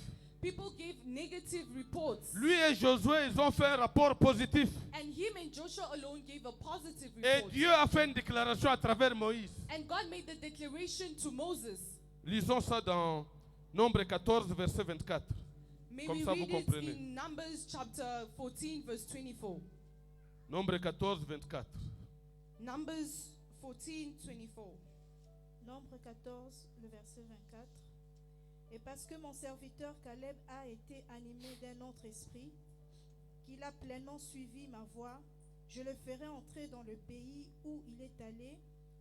people gave negative reports. Lui et Josué, ils ont fait un rapport positif. And him and Joshua alone gave a positive Et report. Dieu a fait une déclaration à travers Moïse. And God made the declaration to Moses. Lisons ça dans Nombre 14, verset 24. May Comme we ça, vous read it comprenez. in Numbers chapter 14, verse 24. Nombre 14, 24. Numbers 14, 24. Nombre 14, le verset 24. Et parce que mon serviteur Caleb a été animé d'un autre esprit, qu'il a pleinement suivi ma voie, je le ferai entrer dans le pays où il est allé,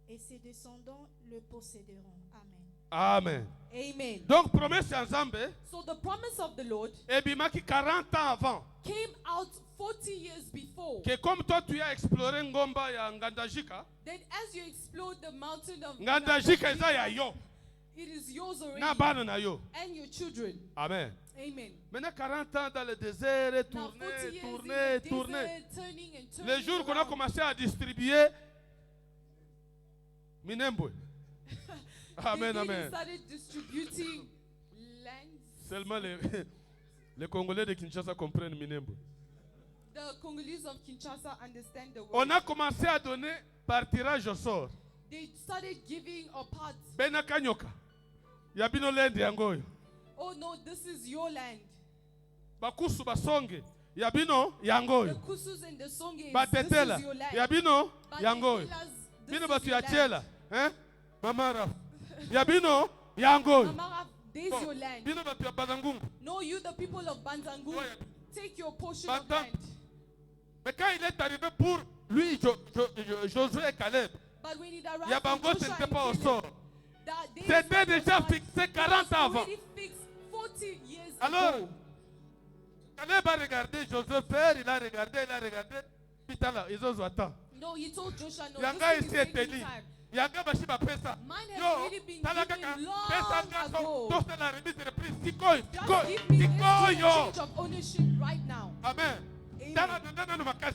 et ses descendants le posséderont. Amen. Amen. Amen. Donc, promesse ensemble, So the promise of the Lord et bimaki 40 ans avant, came out 40 years before. que comme toi tu as exploré Ngomba ya Ngandajika, That as you explore the mountain of Ngandajika eza ya yo, it is yours already. na bana na yo. And your children. Amen. Amen. Maintenant 40 ans dans le désert, et Now 40 tourner, years tourner, in the tourner. desert, turning and turning Le jour qu'on a around. commencé à distribuer Minembwe. Amen, They amen. started distributing lands. Seulement les Congolais de Kinshasa comprennent Minembwe. The Congolese of Kinshasa understand the word. On a commencé à donner par tirage au sort. They started giving a part. Bena kanyoka. Yabino lendi yangoyo. Oh no, this is your land. Bakusu basonge. Yabino The yangoyo. Kusus and the Songes, Batetela. this is your land. Yabino yangoyo. Batetelas, this Bino is batu your ya land. chela. Hein? Mamara. Yabino yangoyo. Mamara, this is your land. Bino batu ya Bazangungu. No, you the people of Banzangu, Ouais. take your portion of Bantam. land. Mais quand il est arrivé pour lui, Josué et Caleb, But when it arrived Yabango, to ce Joshua n'était and pas au Caleb, sort. that day C'était déjà was fixé 40 ans avant. already fixed 40 years Alors, ago. Caleb a regardé Josué faire, il a regardé. Putain là, ils ont attend. No, he told Joshua, no, Yanga this ici thing is est taking élu. time. Yanga bashiba pesa. Mine has Yo, already been talaka given pesa long ngaso, ago. toste la remise de reprise. Sikoy, Just sikoy, give me this sikoy yo. change of ownership right now. Amen. Amen. Dans ma casse.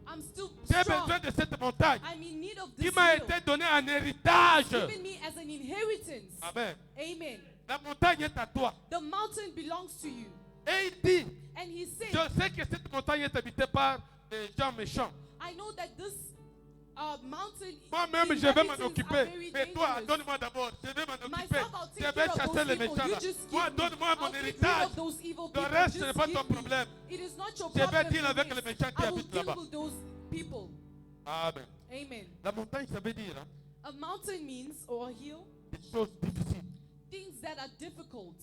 I'm still J'ai strong. besoin de cette montagne I'm in need of qui this m'a hill. été donnée en héritage. Given me as an inheritance. Amen. Amen. La montagne est à toi. The mountain belongs to you. Et il dit, And he said, je sais que cette montagne est habitée par des gens méchants. I know that this mountain Moi-même, je vais m'en inhabitants are occuper. very Mais toi, dangerous. donne-moi d'abord. Je vais m'en occuper. Myself, I'll Je take vais care of chasser those les people. méchants. You là. just Moi, give me. donne-moi I'll mon take rid héritage. of those evil Le people. reste, Just ce n'est pas give ton me. problème. It is not your Je vais problem. deal avec Yes. les méchants qui I will habitent deal là-bas. with those people. Amen. Amen. La montagne, ça veut dire A mountain means, or a hill, des choses difficiles. things that are difficult.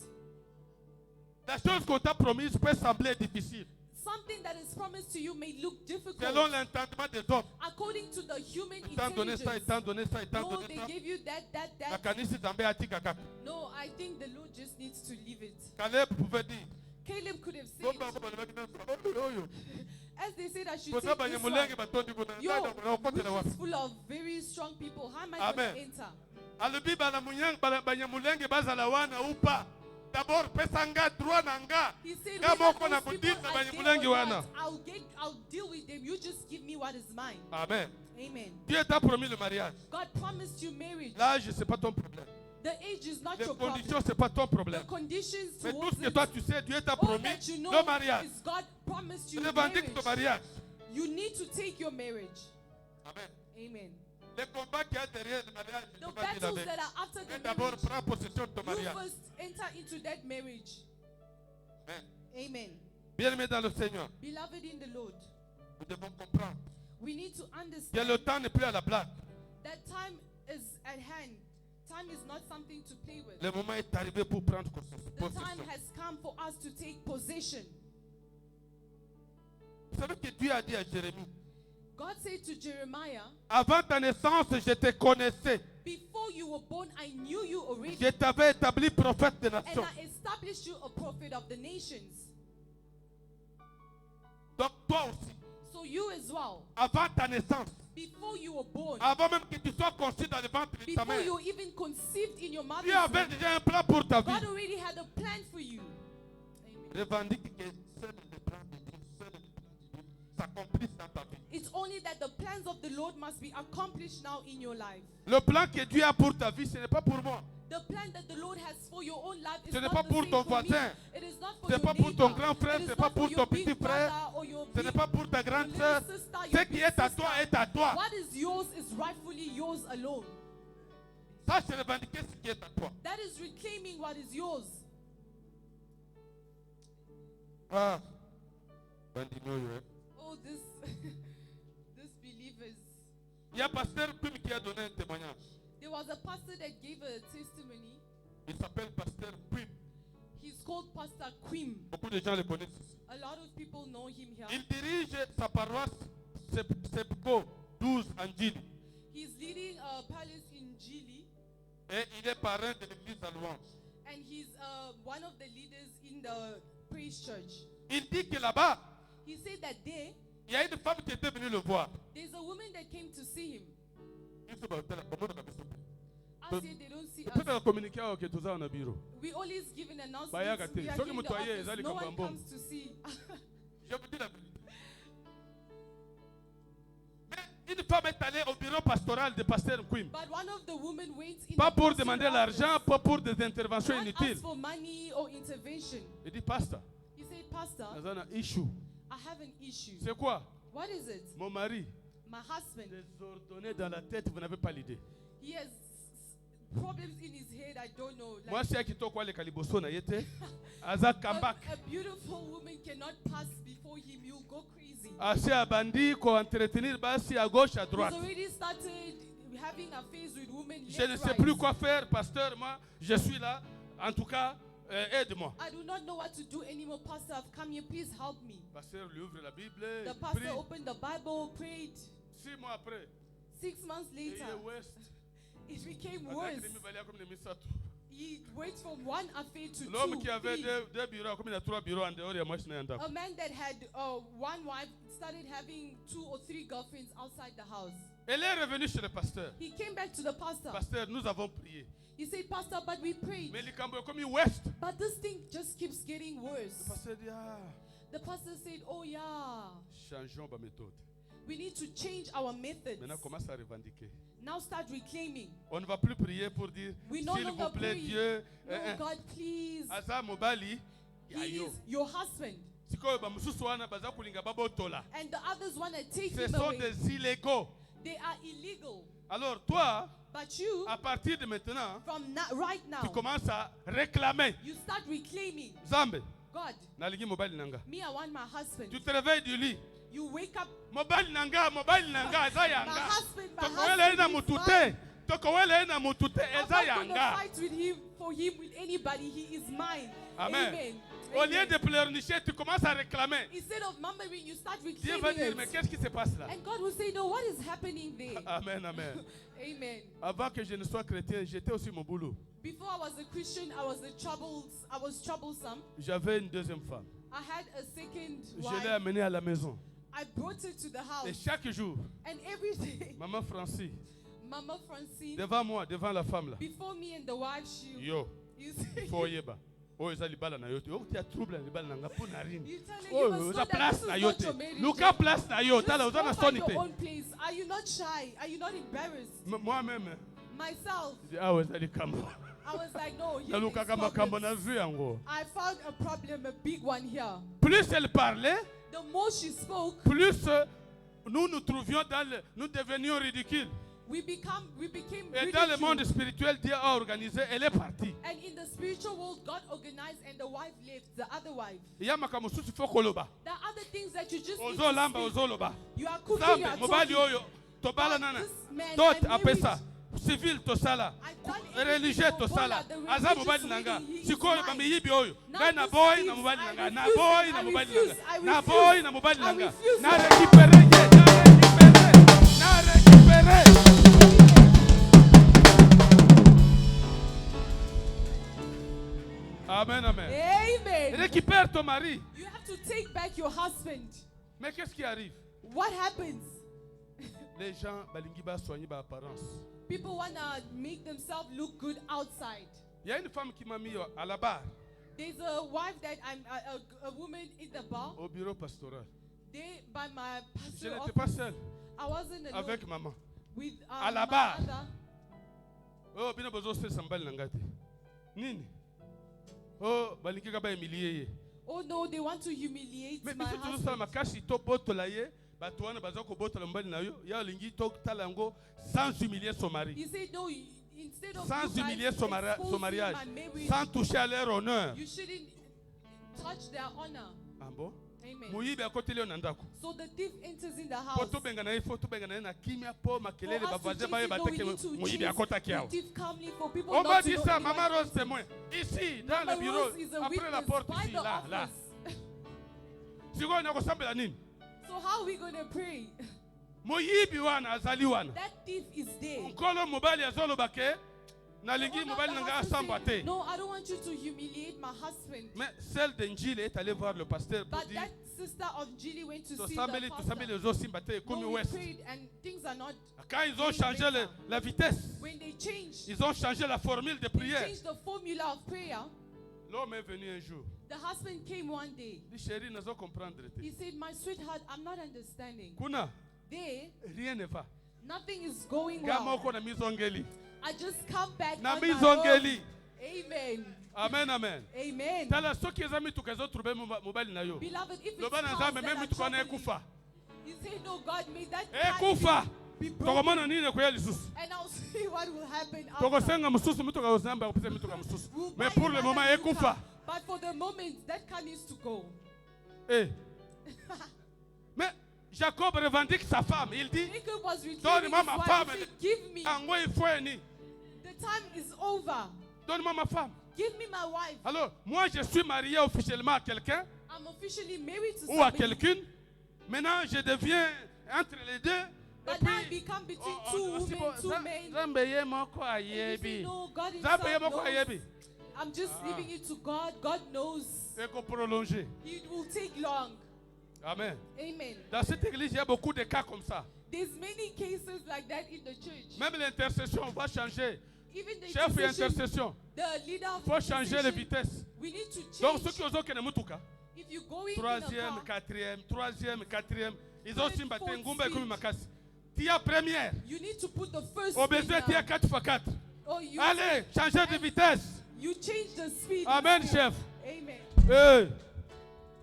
La chose qu'on t'a promise peut sembler difficile. Something that is promised to you may look difficult. Selon l'entendement des hommes. According to the human Étant donné ça, intelligence. étant donné ça, étant No, donné they ça. give you that. La canisse d'Ambé a dit caca. No, I think the Lord just needs to leave it. Caleb pouvait dire. Caleb could have said, Bomba, bomba, le mec, non, oh, oh, oh. As they said I should Pour ça, take bah, this Nyamulenge, one. bah, toi, tu connais. Yo, Which which is full of very strong people. How am I Amen. going to enter? alobi banyamulenge bazala wana upa d'abord pesanga droit nanga He said, nga "Whether moko na those people kudisa are there banyamulenge or wana." not, I'll deal with them. You just give me what is mine. Amen. Amen. Dieu t'a promis le mariage. God promised you marriage. L'âge, c'est pas ton problème. The age is not Les your problem. conditions, c'est pas ton The problème. conditions Mais tout towards ce que it, toi tu sais, Dieu t'a all promis that you know le mariage. is God promised you Revendique ton marriage. mariage. You need to take your marriage. Amen. Amen. Les combats qu'il y a derrière le mariage, je The ne peux pas dire la battles vérité. that are after Mais the d'abord, marriage, prends possession de ton you mariage. first enter into that marriage. Amen. Amen. Bien-aimés dans le Seigneur, Beloved in the Lord, nous devons comprendre we need to que understand le temps n'est plus à la blague. that time is at hand. Time is not something to play with. Le moment est arrivé pour prendre The time possession. has come for us to take possession. Vous savez que Dieu a dit à Jérémie, God said to Jeremiah, avant ta naissance, je te connaissais. before you were born, I knew you already, Je t'avais établi prophète des and nations. I established you a prophet of the nations. Donc toi aussi, So you as well, avant ta naissance, before you were born, avant même que tu sois conçu dans le ventre de ta before mère, you were even conceived in your mother's Dieu avait womb, déjà un plan pour ta vie. God already had a plan for you. Amen. Revendique que seul le plan de Dieu, seul le plan de Dieu s'accomplisse dans ta vie. It's only that the plans of the Lord must be accomplished now in your life. Le plan que Dieu a pour ta vie, ce n'est pas pour moi. The plan that the Lord has for your own life is Ce n'est not pas the pour same ton for me. voisin. It is not for Ce n'est your pas pour ton neighbor. grand frère, It is ce n'est pas not pour for ton your big petit frère, brother or your ce n'est big pas pour ta grande little sœur. sister, Ce your qui big est à sister. toi est à toi. What is yours is rightfully yours alone. Ça, c'est revendiquer ce qui est à toi. That is reclaiming what is yours. Ah. Bandinoyo, hein. Oh, this believers. Il y a pasteur Pim qui a donné un témoignage. There was a pastor that gave a testimony. Il s'appelle pasteur Pim. He's called Pastor Quim. Beaucoup de gens le connaissent ici. A lot of people know him here. Il dirige sa paroisse Sepco 12 en Gili. He's leading a palace in Gili, Et il est parrain de l'église à Louange. and he's one of the leaders in the praise church. Il dit que là-bas, He said that there, il y a une femme qui était venue le voir. there's a woman that came to see him. I said they don't see us. Peut-être communiquer avec tout ça en bureau. We always give an announcement. Bayaka te. We are Soki here in the mutu aye, office. ezali No one kabambo. comes to see. Je vous dis la vérité. Mais une femme est allée au bureau pastoral de pasteur Quim. But one of the women went in Pas the pour pastoral demander office, l'argent, pas pour des interventions not inutiles. ask for money or intervention. Il dit, pasteur, He said, Pastor, nous avons un issue. I have an issue. C'est quoi? What is it? Mon mari, My husband, désordonné dans la tête, vous n'avez pas l'idée. he has problems in his head. I don't know. Moi, Like, c'est qui toi quoi les caliboso na yete. Aza kambak. a beautiful woman cannot pass before him. You'll go crazy. Assez abandi ko entretenir basi à gauche à He's droite. already started having affairs with women. Je ne left, sais right. plus quoi faire, pasteur. Moi, je suis là. En tout cas, aide-moi. I do not know what to do anymore, Pastor. I've come here. Please help me. Pasteur lui ouvre la Bible. The il pastor prie. opened the Bible, prayed. 6 mois après, 6 months il later, est ouest. it became Attaque worse. de Mibalia comme les Misato. He went from one affair to L'homme two, qui avait three. deux bureaux, comme il a 3 bureaux en dehors, il y a moi, je n'ai un A man that had one wife started having 2 or 3 girlfriends outside the house. Elle est revenue chez le pasteur. He came back to the pastor. Pasteur, nous avons prié. He said, Pastor, but we prayed. Mais les Cambois comme il ouest. But this thing just keeps getting Le worse. pasteur dit, ah, The pastor said, oh yeah, changeons ma méthode. we need to change our methods. Maintenant, commence à revendiquer. Now start reclaiming. On ne va plus prier pour dire, We no s'il longer vous plaît, pray. Dieu. No, God, please. Aza mobali. He Yayo. is your husband. Sikoyo ba mususu wana baza kulinga babotola. And the others want to take Ce him sont away. des illégaux. They are illegal. Alors toi, But you, à partir de maintenant, from right tu now, commences à réclamer. you start reclaiming. Zambe, God, nalingi mobali nanga. me, I want my husband. Tu te réveilles du lit. You wake up, Mobali nanga, eza my yanga. husband, my Tokowele ina husband is mutute. mine. Tokowele ina mutute, I'm eza not going to yanga. fight with him, for him, with anybody. He is mine. Amen. Amen. Au lieu Amen. de pleurnicher, tu commences à réclamer. Instead of murmuring, you start Dieu va reclaiming dire, mais it. qu'est-ce qui se passe là? And God will say, no, what is happening there? Amen, amen. Amen. Avant que je ne sois chrétien, j'étais aussi mon boulot. Before I was a Christian, I was troublesome. J'avais une deuxième femme. I had a second Je l'ai wife. amenée à la maison. I brought it to the Et house. chaque jour, And every day, maman Francie, Mama Francine, devant moi, devant la femme là, before me and the wife, she, yo, you say, faut yeba. Oh, eza libala na yo te. Oh, tu as trouble na libala na nga pour na rini. you tell her, Oh, you must know eza that place this na is yo not te. your marriage. Luka place na yo. Just Tala, go oza na find sonité. your own place. Are you not shy? Are you not embarrassed? Moi-même, Myself, je dis, ah ouais, eza likambo. I was like, no, Na here luka is kama kambo na problems. zwi yango. I found a problem, a big one here. Plus elle parlait, The more she spoke, plus nous nous trouvions nous devenions ridicules. we became Et dans le monde ridiculed. spirituel, Dieu a organisé, elle est partie. And in the spiritual world, God organized and the wife left, the other wife. Il y a makambo susu faut koloba. There are other things that you just need Ozo to lamba, speak. ozo loba. You are cooking, you Zambe, are mobali talking. oyo, tobala nana. This man, Tot I après married- ça. Civil tosala. I done everything Religieux for tosala. Bola, the Aza religious mobali nanga. lady, he is Sikoyo mine. bamiyibi oyo. Now Ngai na this boy is- na mobali I nanga. Na refuse, boy na I mobali refuse, nanga. I Na refuse. boy na mobali I nanga. refuse. Na récupérer ye. Na récupérer. Amen, amen. Amen. Récupère ton mari. You have to take back your husband. Mais qu'est-ce qui arrive? What happens? Les gens balingi ba soigner ba apparence. People want to make themselves look good outside. Il y a une femme qui m'a mis à la barre There's a wife that I'm a woman in the bar. au bureau pastoral. They by my Je pastor n'étais pas office. seul I wasn't alone avec maman. with à la my barre. mother. Oh, bino bozo se sambali na ngati. Nini? Oh, balingi ka ba humilier ye. Oh no, they want to humiliate Mais my biso toujours husband. sala makasi to botola ye, bato wana baza ko botola mbali na yo, ya lingi to tala yango sans humilier son mari. He said no, instead of Sans you humilier guys son exposing mariage, my marriage, sans toucher à leur honneur. you shouldn't touch their honor. Ah bon? Amen. Muyibi akoteli yo na ndako. So the thief enters in the Po house. to benga na ye, fo to benga na ye na kimia po makelele For us to bavaze chase ba ye it, no, we bateke need to muyibi chase akota the kiao. thief calmly for people On not m'a to dit know ça, anyone maman Rose else. témoin. Ici, dans Mama le bureau, Rose is a après la witness porte by ici, the là, là. office. Sikoyo nakosambela nini? So how are we going to pray? Moyibi wana azali wana. That thief is there. Nkolo mobali azoloba ke nalingi One of mobali the nanga husbands asamba say, te. no, I don't want you to humiliate my husband. Mais celle d'Engile est allée voir le pasteur pour But dire that sister of Julie went to see tosambeli the tosambeli pastor. ezosimba te ekomi No, we ouest. prayed and things are not. Quand ils ont changé la vitesse, When they changed, ils ont changé la formule de they prière. changed the formula of prayer. L'homme est venu un jour. The husband came one day. Il dit chérie, nazo comprendre He te. said, my sweetheart, I'm not understanding. Kuna, There, rien ne va. nothing is going Gama well. oko na mizongeli. I just come back Na on my own. mizongeli. Amen. Amen, amen. Amen. Tala soki eza mituka ezotrouve mobali na yo. Beloved, if it's Loba na cars nzambe that même are mituka na troubling, ekufa. he said, no, God made that car Ekufa. be broken. Tokomona nini ekoya lisusu. And I'll see what will happen after. Tokosenga mususu mituka ozamba akopesa mituka mususu. We'll Mais buy pour le another moment new ekufa. car. But for the moment, that car needs to go. Eh. Mais Jacob revendique sa femme. Il dit, Jacob was retrieving donne-moi his ma wife. femme. He said, give me. Ango ifweni. The time is over. Donne-moi ma femme. Give me my wife. Alors, moi je suis marié officiellement à quelqu'un I'm officially married to ou à somebody. quelqu'une. Maintenant, je deviens entre les deux. Et But now I puis, become between two women, two men. Zambeye moko And you say, ayebi. no, God Zambeye himself moko knows. ayebi. I'm just leaving it to God. God knows. Eko prolonger. It will take long. Amen. Amen. Dans cette église, il y a beaucoup de cas comme ça. There's many cases like that in the church. Même l'intercession, on va changer. Even the Chef et intercession, intercession. the leader of Il faut changer les intercession, vitesses. we need to Donc, change. ceux qui osent que ne mutuka. If you go in a Troisième, car, quatrième, troisième, quatrième. Ils ont Third, simbaté fourth ngumba et speed. comme makasi. Tia première. you need to put the first Au speed besoin, tia down. 4x4. Or you, Allez, changez de vitesse. you change the speed. Amen, instead. chef. Amen. Hey,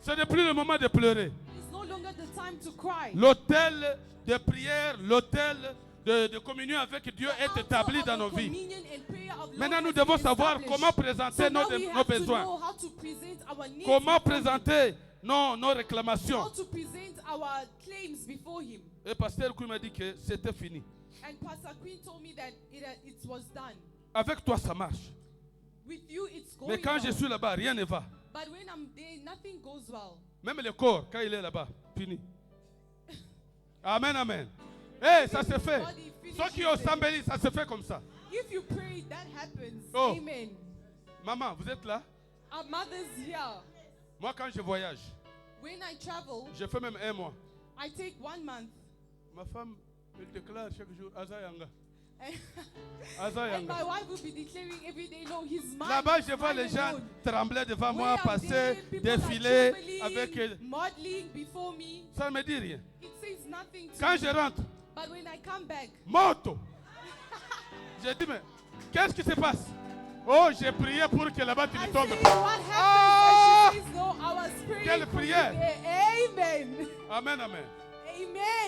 ce n'est plus le moment de pleurer. It's no longer the time to cry. L'autel de prière, l'autel de communion avec Dieu The est altar établi of dans the nos vies. communion and prayer of Lord Maintenant, nous has devons been savoir established. comment présenter So nos, now we nos have to besoins, know how to present our needs comment before Him, présenter nos how réclamations. to present our claims before Him. Et pasteur Kou m'a dit que c'était fini. And Pastor Queen told me that it was done. Avec toi, ça marche. With you, it's going Mais quand je well. suis là-bas, rien ne va. But when I'm there, nothing goes well. Même le corps, quand il est là-bas, fini. Amen, amen. Eh, ça se fait. Body finishes Ceux qui ont there. sambeli, ça se fait comme ça. If you pray, that happens. Oh. Amen. Maman, vous êtes là? Our mother's here. Moi, quand je voyage, When I travel, je fais même un mois. I take 1 month. Ma femme, elle déclare chaque jour Azayanga. And Azayanga. my wife will be declaring every day, no, he's mine. Là-bas, he's je vois mine les gens alone. trembler devant Where moi, I'm passer, there, people are défiler trembling, avec. modeling before me. Ça ne me dit rien. It says nothing to Quand me. je rentre, But when I come back, moto. J'ai dit, mais qu'est-ce qui se passe? Oh, j'ai prié pour que là-bas tu I ne say, tombes what pas. happened? Ah! And she says, no, I was praying Quelle for you prière. there. Amen. Amen, amen.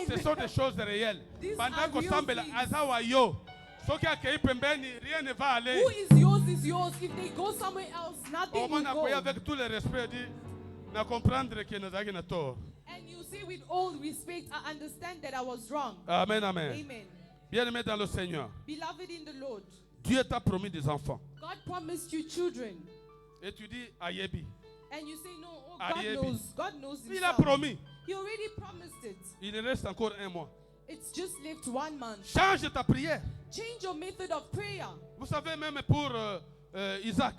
Ce Amen. sont des choses réelles. These Pendant are qu'on real semble things. azawayo, ceux qui accueillent pembeni, rien ne va aller. Who is yours is yours. If they go somewhere else, nothing Au moins, will accueillir go. avec tout le respect, dit, na comprendre que nous avons tort. And you say with all respect, I understand that I was wrong. Amen, amen. Amen. Bien-aimé dans le Seigneur, Beloved in the Lord, Dieu t'a promis des enfants. God promised you children. Et tu dis, Ayebi. And you say, no, oh, Ariebi. God knows. God knows Il a himself. promis. He already promised it. Il reste encore un mois. It's just left 1 month. Change ta prière. Change your method of prayer. Vous savez, même pour Isaac,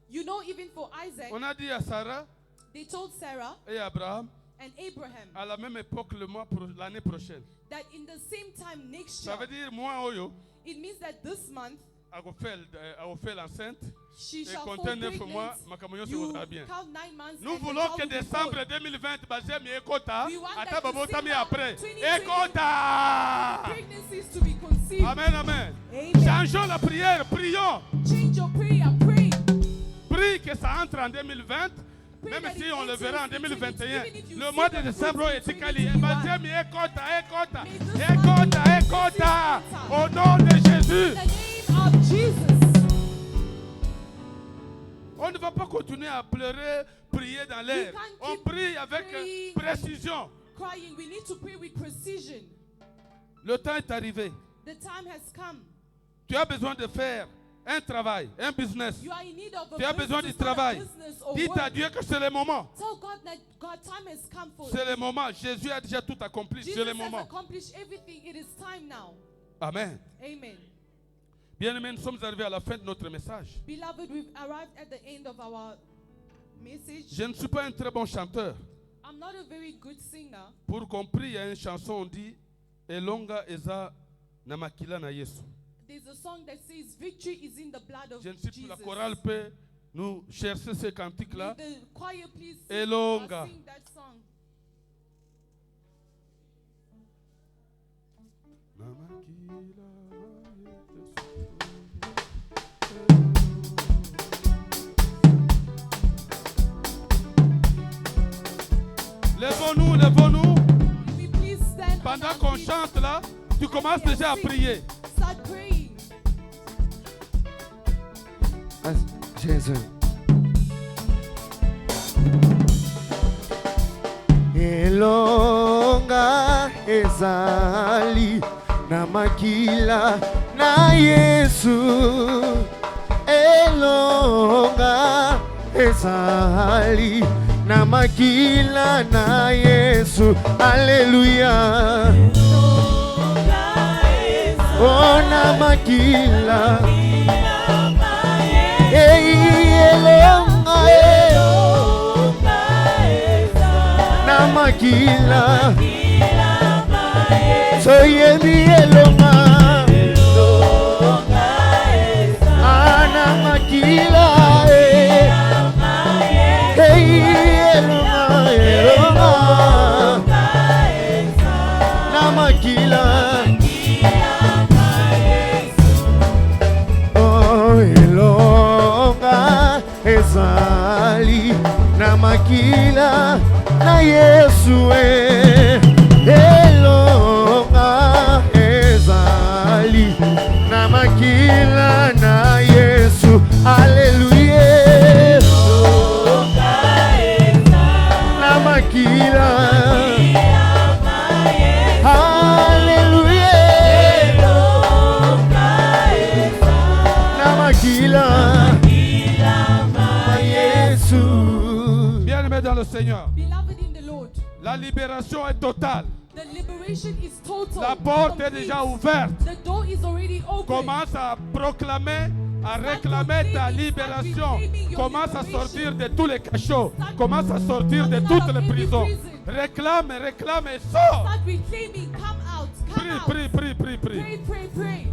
You know, even for Isaac, on a dit à Sarah they told Sarah et Abraham, and Abraham à la même époque, l'année prochaine. that in the same time next Ça year, veut dire, moi, Oyo, it means that this month a fait l'enceinte. she Et shall fall compter 9 mois, pregnant. ma communion se You voudra bien. count 9 months. Nous and the voulons child que will be décembre born. 2020, basé mi ekota, We want ata that babo tami December après. 2020 Ekota! Pregnancies to be conceived. Amen, amen. Amen. Changeons la prière, prions. Change your prayer. Pray. Prie que ça entre en 2020. Pray Même that si it on le enters verra en into 2021. 2020, even if you Le see mois the de décembre fruits est in écali. 2021. Basé mi ekota, ekota. May this Ekota, month be ekota. fruitful. Au nom de Jésus. In the name of Jesus. On ne va pas continuer à pleurer, prier dans l'air. We can't On keep prie avec praying. précision. Crying. We need to pray with precision. Le temps est arrivé. The time has come. Tu as besoin de faire un travail, un business. You are in need of a Tu as besoin business, du not a travail. business or Dis à work. Dieu que c'est le moment. Tell God that God time has come for C'est you. le moment. Jésus a déjà tout accompli. Jesus C'est le has moment. accomplished everything. It is time now. Amen. Amen. Bien-aimés, nous sommes arrivés à la fin de notre message. Beloved, we've arrived at the end of our message. Je ne suis pas un très bon chanteur. I'm not a very good singer. Pour qu'on prie, il y a une chanson, on dit Elonga eza na makila na Yesu. There's a song that says, victory is in the blood of Je ne sais plus, Jesus. la chorale peut nous chercher ce cantique-là. May the choir please sing, Elonga. sing that song. Na makila na Yesu. Lèvons-nous, lèvons-nous. Will we please stand on Pendant our qu'on feet? chante là, tu commences déjà à prier. Start praying. Jesus. Elonga ezali na makila na Yesu. Elonga ezali na makila na Yesu. Hallelujah. Oh, na makila. Elonga na makila. So yebi elonga. Ana makila. Elonga. Na makila. Oh, elonga ezali na makila na Yesu. Elonga ezali na makila na Yesu. Hallelujah. Na makila. Hallelujah. Na makila na Yesu. Bien-aimés dans le Seigneur, Beloved in the Lord, la libération est totale. the liberation is total. La porte est complete. déjà ouverte. The door is already open. Commence à proclamer, à réclamer ta libération. Commence à sortir de tous les cachots. Commence à sortir de Coming out toutes of les every prisons. prison. Réclame, réclame et sors. Start reclaiming. Come out. Come out. Prie, prie, prie, prie, prie. Pray, pray, pray.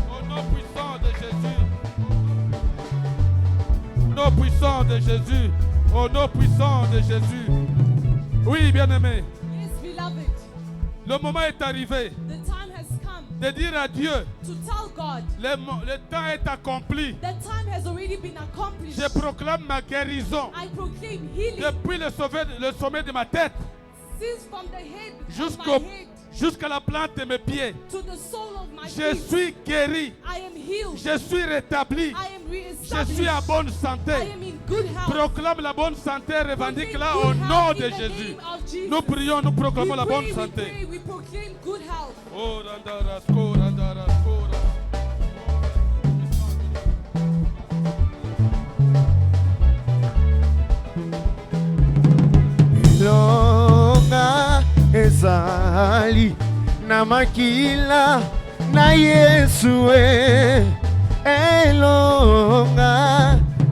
Au nom puissant de Jésus. Au nom puissant de Jésus. Au nom puissant de Jésus. Oui, bien-aimé. Yes, beloved. Le moment est arrivé The time has come de dire à Dieu, to tell God le temps est accompli. that time has already been accomplished. Je proclame ma guérison I proclaim healing depuis le sommet de ma tête since from the head of jusqu'au- my head jusqu'à la plante de mes pieds. to the sole of my Je feet. suis guéri. I am healed. Je suis rétabli. I am Je reestablished. suis en bonne I santé. am in good health. Proclame la bonne santé, revendique-la Proclaim au good nom health de in the Jésus. name of Jesus. Nous prions, nous proclamons We la pray, bonne we santé. pray, we proclaim good health. Oh, randaras, korandaras, kora. Longa ezali na makila na Yesu elonga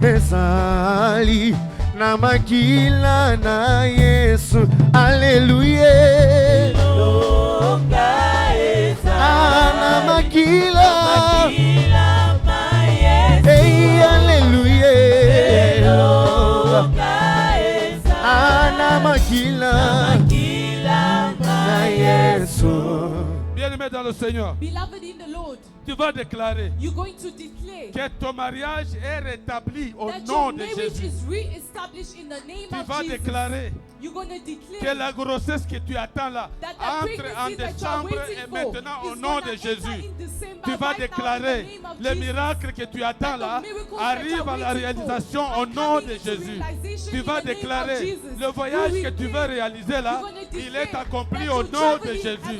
ezali na makila na Yesu. Alleluia. Na makila. Hey, alleluia. Na makila na Yesu. Bien-aimé dans le Seigneur, Beloved in the Lord, tu vas déclarer you're going to declare que ton mariage est rétabli au that nom your de marriage Jésus. is re-established in the name Tu of vas Jesus. déclarer You're going to que declare la grossesse que tu attends là that the entre en pregnancy that you are décembre waiting et for maintenant au is nom gonna de enter Jésus. in December Tu vas right now in the déclarer name of les Jesus. miracles que tu attends là arrivent à la réalisation au nom de Jésus. Tu vas déclarer le voyage que tu veux réaliser là, il est accompli au nom de Jésus.